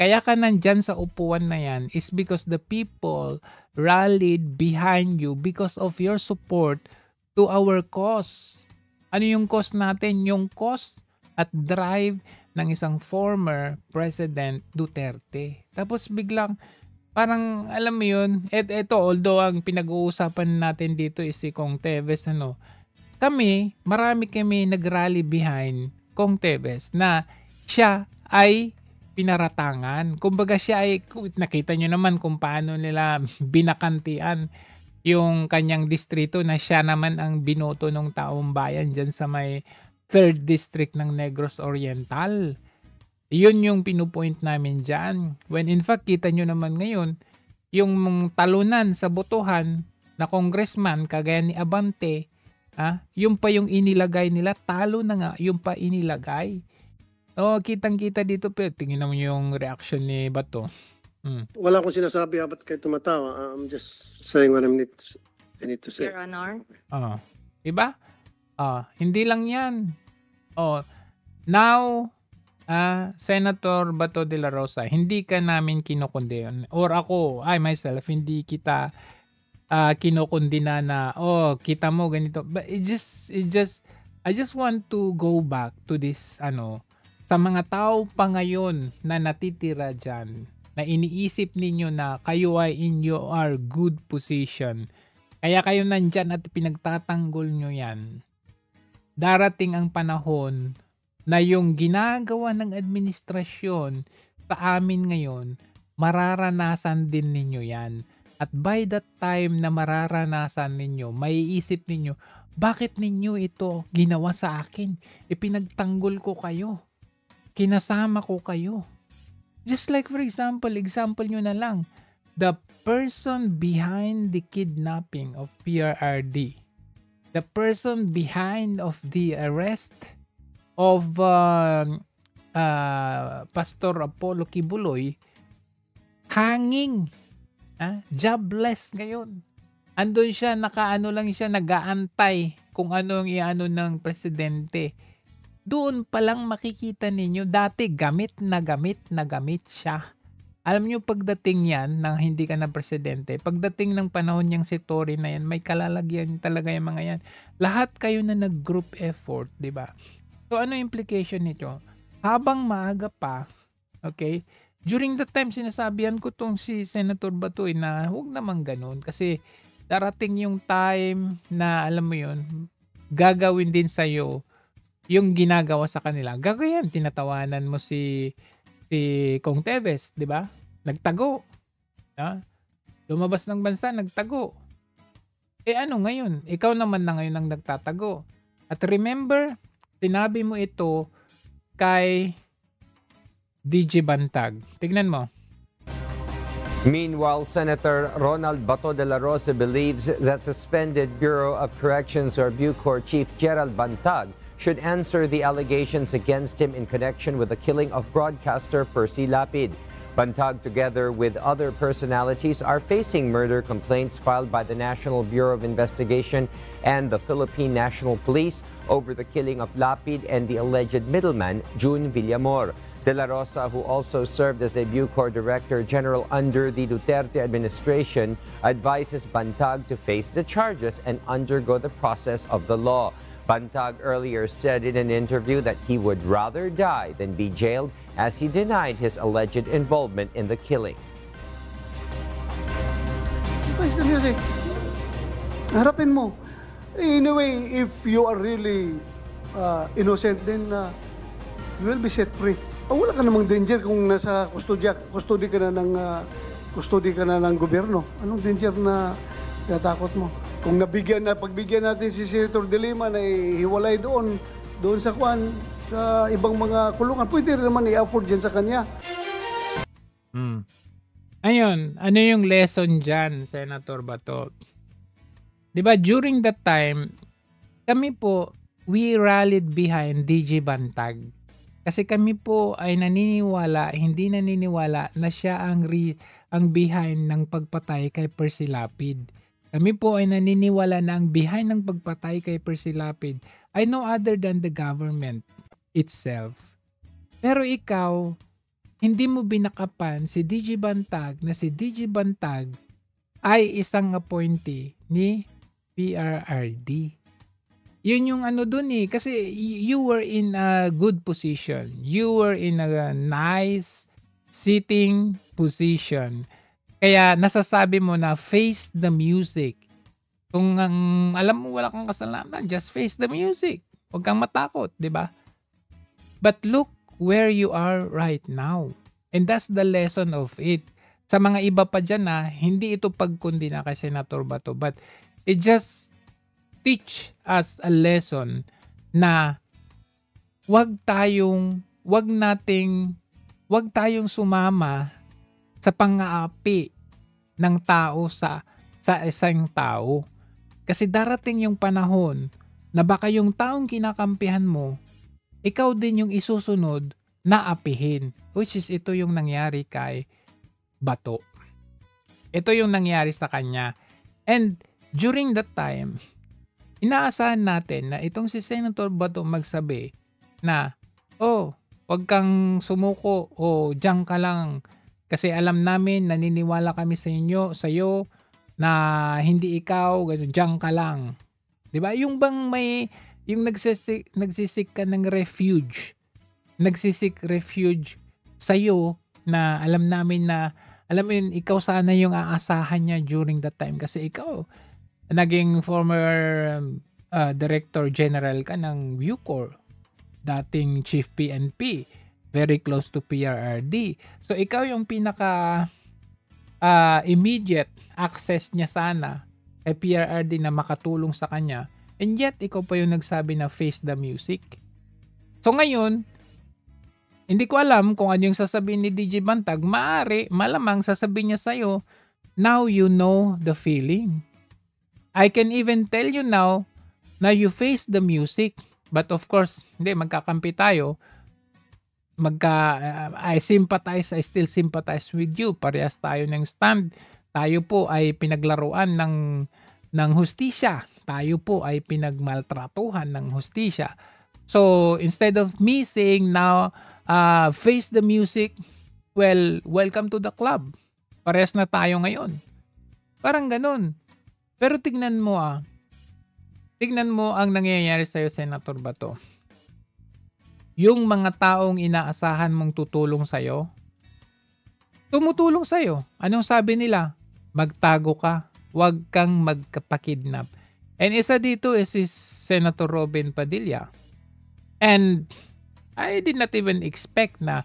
kaya ka nandyan sa upuan na yan is because the people rallied behind you because of your support to our cause. Ano yung cause natin? Yung cause at drive ng isang former President Duterte. Tapos biglang, parang alam mo yun, eto although ang pinag-uusapan natin dito is si Kong Teves, marami kami nag-rally behind Kong Teves na siya ay pinaratangan. Kumbaga siya ay, nakita nyo naman kung paano nila binakantian yung kanyang distrito na siya naman ang binoto ng taong bayan dyan sa may 3rd District ng Negros Oriental. Yun yung pinupoint namin dyan. When in fact, kita nyo naman ngayon, yung talunan sa botohan na congressman kagaya ni Abante, yung pa yung inilagay nila, talo na nga, yung pa inilagay. Kitang-kita dito, pero tingnan mo yung reaction ni Bato. Wala akong sinasabi, ba't kayo tumatawa? I'm just saying what I need to say. Your Honor? Diba? Hindi lang yan. Now, Senator Bato de la Rosa, hindi ka namin kinokondena. Or ako, myself, hindi kita kinokondena na, kita mo ganito. But I just want to go back to this, sa mga tao pa ngayon na natitira dyan, na iniisip ninyo na kayo ay in your good position. Kaya kayo nandyan at pinagtatanggol nyo yan. Darating ang panahon na yung ginagawa ng administrasyon sa amin ngayon, mararanasan din ninyo yan. At by that time na mararanasan ninyo, maiisip ninyo, bakit ninyo ito ginawa sa akin? Ipinagtanggol ko kayo. Kinasama ko kayo. Just like for example nyo na lang, the person behind the kidnapping of PRRD, the person behind of the arrest of Pastor Apollo Kibuloy, hanging, jobless ngayon. Andun siya, nakaano lang siya, nag-aantay kung ano ang iano ng presidente. Doon pa lang makikita ninyo, dati gamit na gamit siya. Alam nyo, pagdating yan, nang hindi ka na presidente, pagdating ng panahon niyang si Tory na yan, may kalalagyan talaga yung mga yan. Lahat kayo na nag-group effort, di ba? So, ano implication nito? Habang maaga pa, okay, during the time, sinasabihan ko tong si Senator Batoy na huwag naman ganun kasi darating yung time na, alam mo yun, gagawin din sa'yo yung ginagawa sa kanila. Gagawin, tinatawanan mo si Kong Teves, di ba? Nagtago. Lumabas ng bansa, nagtago. Ano ngayon? Ikaw naman na ngayon ang nagtatago. At remember, sinabi mo ito kay DJ Bantag. Tignan mo. Meanwhile, Senator Ronald Bato de la Rosa believes that suspended Bureau of Corrections or Bucor Chief Gerald Bantag should answer the allegations against him in connection with the killing of broadcaster Percy Lapid. Bantag, together with other personalities, are facing murder complaints filed by the National Bureau of Investigation and the Philippine National Police over the killing of Lapid and the alleged middleman, June Villamor. De la Rosa, who also served as a Bucor Director General under the Duterte administration, advises Bantag to face the charges and undergo the process of the law. Bantag earlier said in an interview that he would rather die than be jailed, as he denied his alleged involvement in the killing. Harapin mo. Anyway, if you are really innocent, then you will be set free. Wala ka namang danger kung nasa custody ka na ng gobyerno. Anong danger na natakot mo? Kung pagbigyan natin si Senator De Lima na hiwalay doon sa ibang mga kulungan, pwede rin naman i-afford dyan sa kanya. Ayun, ano yung lesson dyan, Senator Bato? Diba, during that time, kami po, we rallied behind DJ Bantag. Kasi kami po ay hindi naniniwala na siya ang behind ng pagpatay kay Percy Lapid. Kami po ay naniniwala na ang behind ng pagpatay kay Percy Lapid ay no other than the government itself. Pero ikaw, hindi mo binakapan si DJ Bantag na si DJ Bantag ay isang appointee ni PRRD. Yun yung ano dun kasi you were in a good position. You were in a nice sitting position. Kaya nasasabi mo na face the music. Kung alam mo wala kang kasalanan, just face the music. Huwag kang matakot, di ba? But look where you are right now. And that's the lesson of it. Sa mga iba pa dyan hindi ito pagkundi na kay Senator Bato, but it just teach us a lesson na wag tayong sumama sa pang-aapi ng tao sa isang tao. Kasi darating yung panahon na baka yung taong kinakampihan mo, ikaw din yung isusunod na apihin. Which is ito yung nangyari kay Bato. Ito yung nangyari sa kanya. And during that time, inaasahan natin na itong si Senator Bato magsabi na, wag kang sumuko o diyan ka lang kasi alam namin, naniniwala kami sa iyo na hindi ikaw, diyan ka lang. 'Di ba? Yung bang yung nagsisik ka ng refuge. Nagsisik refuge sa iyo na alam namin na ikaw sana yung aasahan niya during that time kasi ikaw naging former Director General ka ng Bucor, dating Chief PNP, very close to PRRD. So ikaw yung pinaka immediate access niya sana kay PRRD na makatulong sa kanya, and yet ikaw pa yung nagsabi na face the music. So ngayon, hindi ko alam kung ano yung sasabihin ni DJ Bantag. Malamang sasabihin niya sa'yo, now you know the feeling. I can even tell you now na you face the music. But of course, hindi, magkakampi tayo. I still sympathize with you. Parehas tayo ng stand. Tayo po ay pinaglaruan ng hustisya. Tayo po ay pinagmaltratuhan ng hustisya. So, instead of me saying now, face the music, well, welcome to the club. Parehas na tayo ngayon. Parang ganun. Pero tignan mo ang nangyayari sa'yo, Senator Bato. Yung mga taong inaasahan mong tutulong sa'yo, tumutulong sa'yo. Anong sabi nila? Magtago ka. Huwag kang magkapakidnap. And isa dito is si Senator Robin Padilla. And I did not even expect na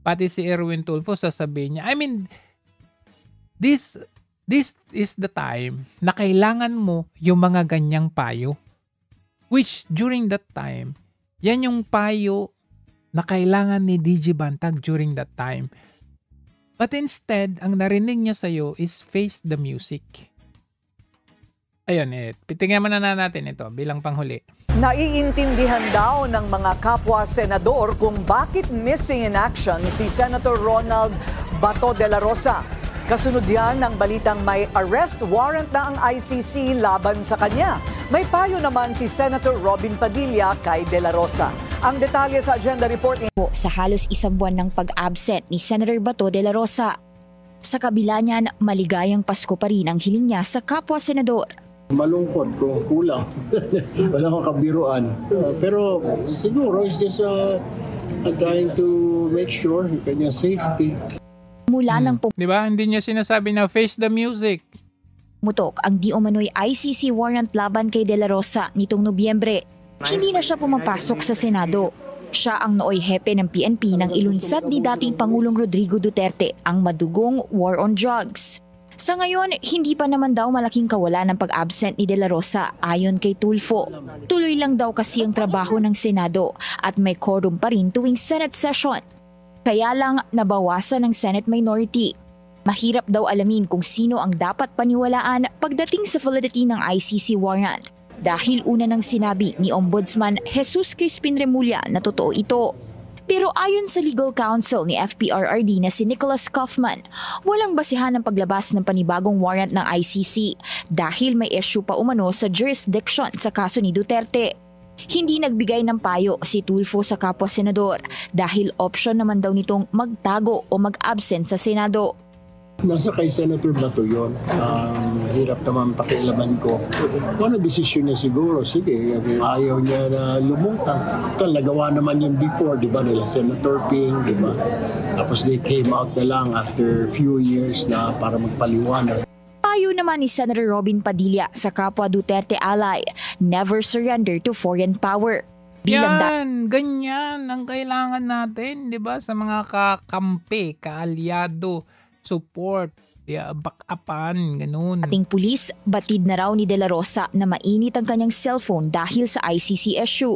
pati si Erwin Tulfo sasabihin niya. I mean, this is the time na kailangan mo yung mga ganyang payo. Which during that time, yan yung payo na kailangan ni DJ Bantag during that time. But instead, ang narinig niya sa'yo is face the music. Ayun, pitingnan na natin ito bilang panghuli. Naiintindihan daw ng mga kapwa-senador kung bakit missing in action si Senator Ronald Bato de la Rosa. Kasunod yan ng balitang may arrest warrant na ang ICC laban sa kanya. May payo naman si Senator Robin Padilla kay De La Rosa. Ang detalye sa agenda report po sa halos isang buwan ng pag-absent ni Senator Bato de la Rosa. Sa kabila niyan, maligayang Pasko pa rin ang hiling niya sa kapwa-senador. Malungkot kung kulang. Wala akong kabiruan. Pero siguro is just trying to make sure kanya safety. Mula ng diba? Hindi niya sinasabi na face the music. Mutok ang di umano'y ICC warrant laban kay De La Rosa nitong Nobyembre. Hindi na siya pumapasok sa Senado. Siya ang nooy hepe ng PNP nang ilunsad ni dating Pangulong Rodrigo Duterte ang madugong war on drugs. Sa ngayon, hindi pa naman daw malaking kawalan ng pag-absent ni De La Rosa ayon kay Tulfo. Tuloy lang daw kasi ang trabaho ng Senado at may quorum pa rin tuwing Senate session. Kaya lang nabawasan ng Senate minority. Mahirap daw alamin kung sino ang dapat paniwalaan pagdating sa validity ng ICC warrant. Dahil una nang sinabi ni Ombudsman Jesus Crispin Remulla na totoo ito. Pero ayon sa legal counsel ni FPRRD na si Nicholas Kaufman, walang basihan ng paglabas ng panibagong warrant ng ICC dahil may issue pa umano sa jurisdiction sa kaso ni Duterte. Hindi nagbigay ng payo si Tulfo sa kapwa-senador dahil option naman daw nitong magtago o mag-absent sa Senado. Nasa kay Senator Bato yun. Hirap naman pakialaman ko. Ano desisyon niya siguro? Sige, kung ayaw niya na lumutang. Nagawa naman yun before, di ba? Nila Senator Ping, di ba? Tapos they came out na lang after few years na para magpaliwanag. Payo naman ni Senator Robin Padilla sa kapwa Duterte ally, never surrender to foreign power. Ganyan ang kailangan natin, di ba? Sa mga kakampi, kaalyado, support, backupan, ganun. Ating pulis, batid na raw ni De La Rosa na mainit ang kanyang cellphone dahil sa ICC issue.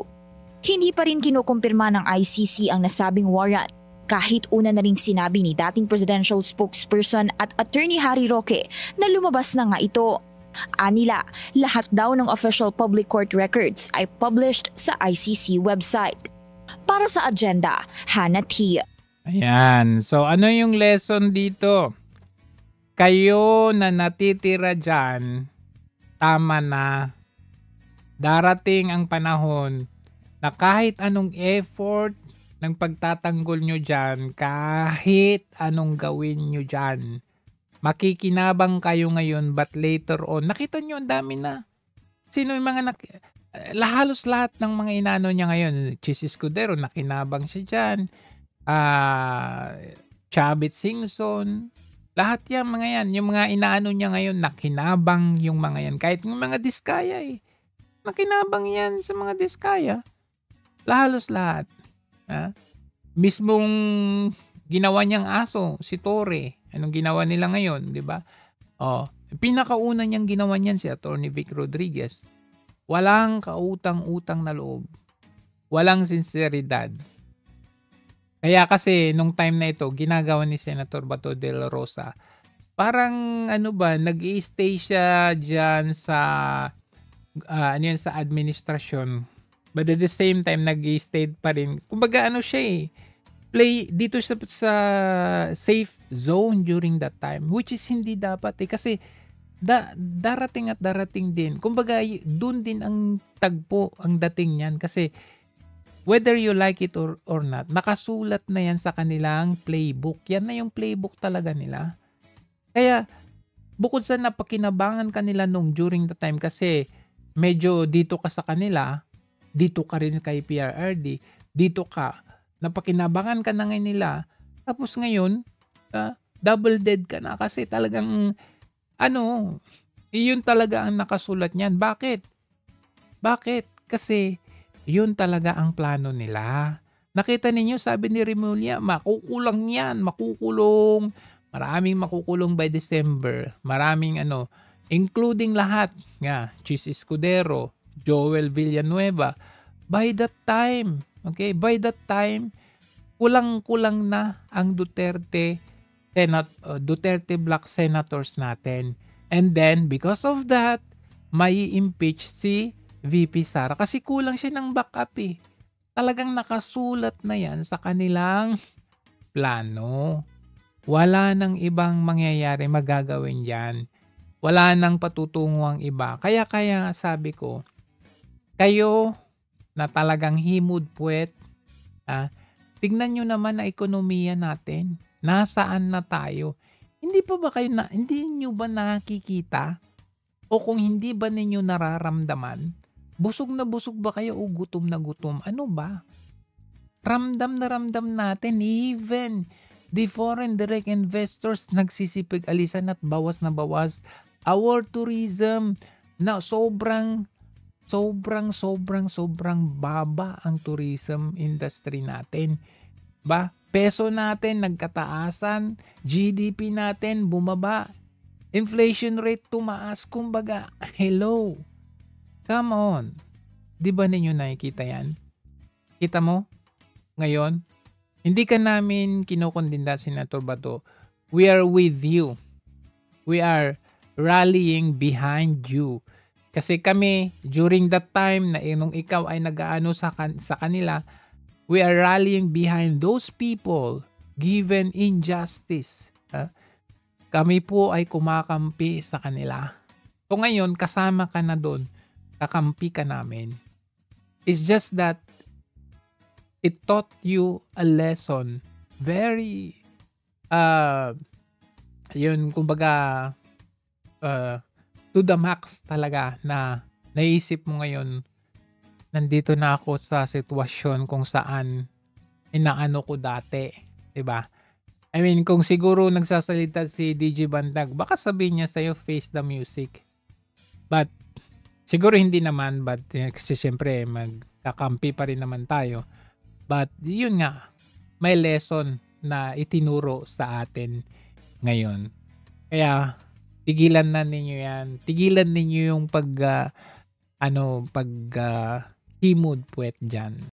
Hindi pa rin kinukumpirma ng ICC ang nasabing warrant. Kahit una na ring sinabi ni dating presidential spokesperson at attorney Harry Roque na lumabas na nga ito. Anila, lahat daw ng official public court records ay published sa ICC website. Para sa agenda, Hannah T. Ayan. So ano yung lesson dito? Kayo na natitira dyan, tama na. Darating ang panahon na kahit anong effort ng pagtatanggol nyo dyan, kahit anong gawin nyo dyan, makikinabang kayo ngayon but later on, nakita nyo ang dami na. Sino yung mga halos lahat ng mga inano niya ngayon, Chis Escudero, nakinabang siya dyan. Chavit Singson, lahat yan mga yan, yung mga inaano niya ngayon, nakinabang yung mga yan. Kahit yung mga diskaya nakinabang yan sa mga diskaya. Halos lahat. Mismong ginawa niyang aso, si Torre, anong ginawa nila ngayon, di ba? Pinakauna niyang ginawa niyan si Attorney Vic Rodriguez. Walang kautang-utang na loob. Walang sinseridad. Kaya kasi nung time na ito, ginagawa ni Senator Bato de la Rosa, parang nag-i-stay siya dyan sa sa administrasyon. But at the same time, nag-i-stay pa rin. Kumbaga siya play dito sa safe zone during that time. Which is hindi dapat kasi darating at darating din. Kumbaga, dun din ang tagpo, ang dating niyan. Kasi, whether you like it or not, nakasulat na yan sa kanilang playbook. Yan na yung playbook talaga nila. Kaya, bukod sa napakinabangan kanila during the time kasi medyo dito ka sa kanila, dito ka rin kay PRRD, dito ka, napakinabangan ka na ngayon nila, tapos ngayon, double dead ka na kasi talagang, yun talaga ang nakasulat niyan. Bakit? Kasi, yun talaga ang plano nila. Nakita ninyo, sabi ni Remulla, makukulang yan, makukulong. Maraming makukulong by December. Maraming including lahat. Chis Escudero, Joel Villanueva. By that time, kulang-kulang na ang Duterte Black Senators natin. And then, because of that, may impeach si VP Sara kasi kulang siya ng backup eh. Talagang nakasulat na yan sa kanilang plano. Wala nang ibang mangyayari magagawin dyan. Wala nang patutungo ang iba. Kaya sabi ko, kayo na talagang himod puwet, tignan nyo naman na ekonomiya natin. Nasaan na tayo? Hindi nyo ba nakikita? O kung hindi ba ninyo nararamdaman? Busog na busog ba kayo o gutom na gutom? Ano ba? Ramdam na ramdam natin. Even the foreign direct investors nagsisipig alisan at bawas na bawas. Our tourism na sobrang baba ang tourism industry natin. Peso natin nagkataasan, GDP natin bumaba, inflation rate tumaas. Kumbaga, hello. Come on. Di ba ninyo nakikita yan? Kita mo? Ngayon, hindi ka namin kinukondenda, Senator Bato. We are with you. We are rallying behind you. Kasi kami, during that time na nung ikaw ay nag-aano sa kanila, we are rallying behind those people given injustice. Kami po ay kumakampi sa kanila. So ngayon, kasama ka na doon. Kakampi ka namin. It's just that it taught you a lesson. Very, kumbaga, to the max talaga na naisip mo ngayon, nandito na ako sa sitwasyon kung saan inaano ko dati. Diba? I mean, kung siguro nagsasalita si DJ Bandag, baka sabihin niya sa'yo, face the music. But, siguro hindi naman, but kasi syempre magkakampi pa rin naman tayo. But yun nga, may lesson na itinuro sa atin ngayon. Kaya tigilan na ninyo yan. Tigilan ninyo yung himod puwet dyan.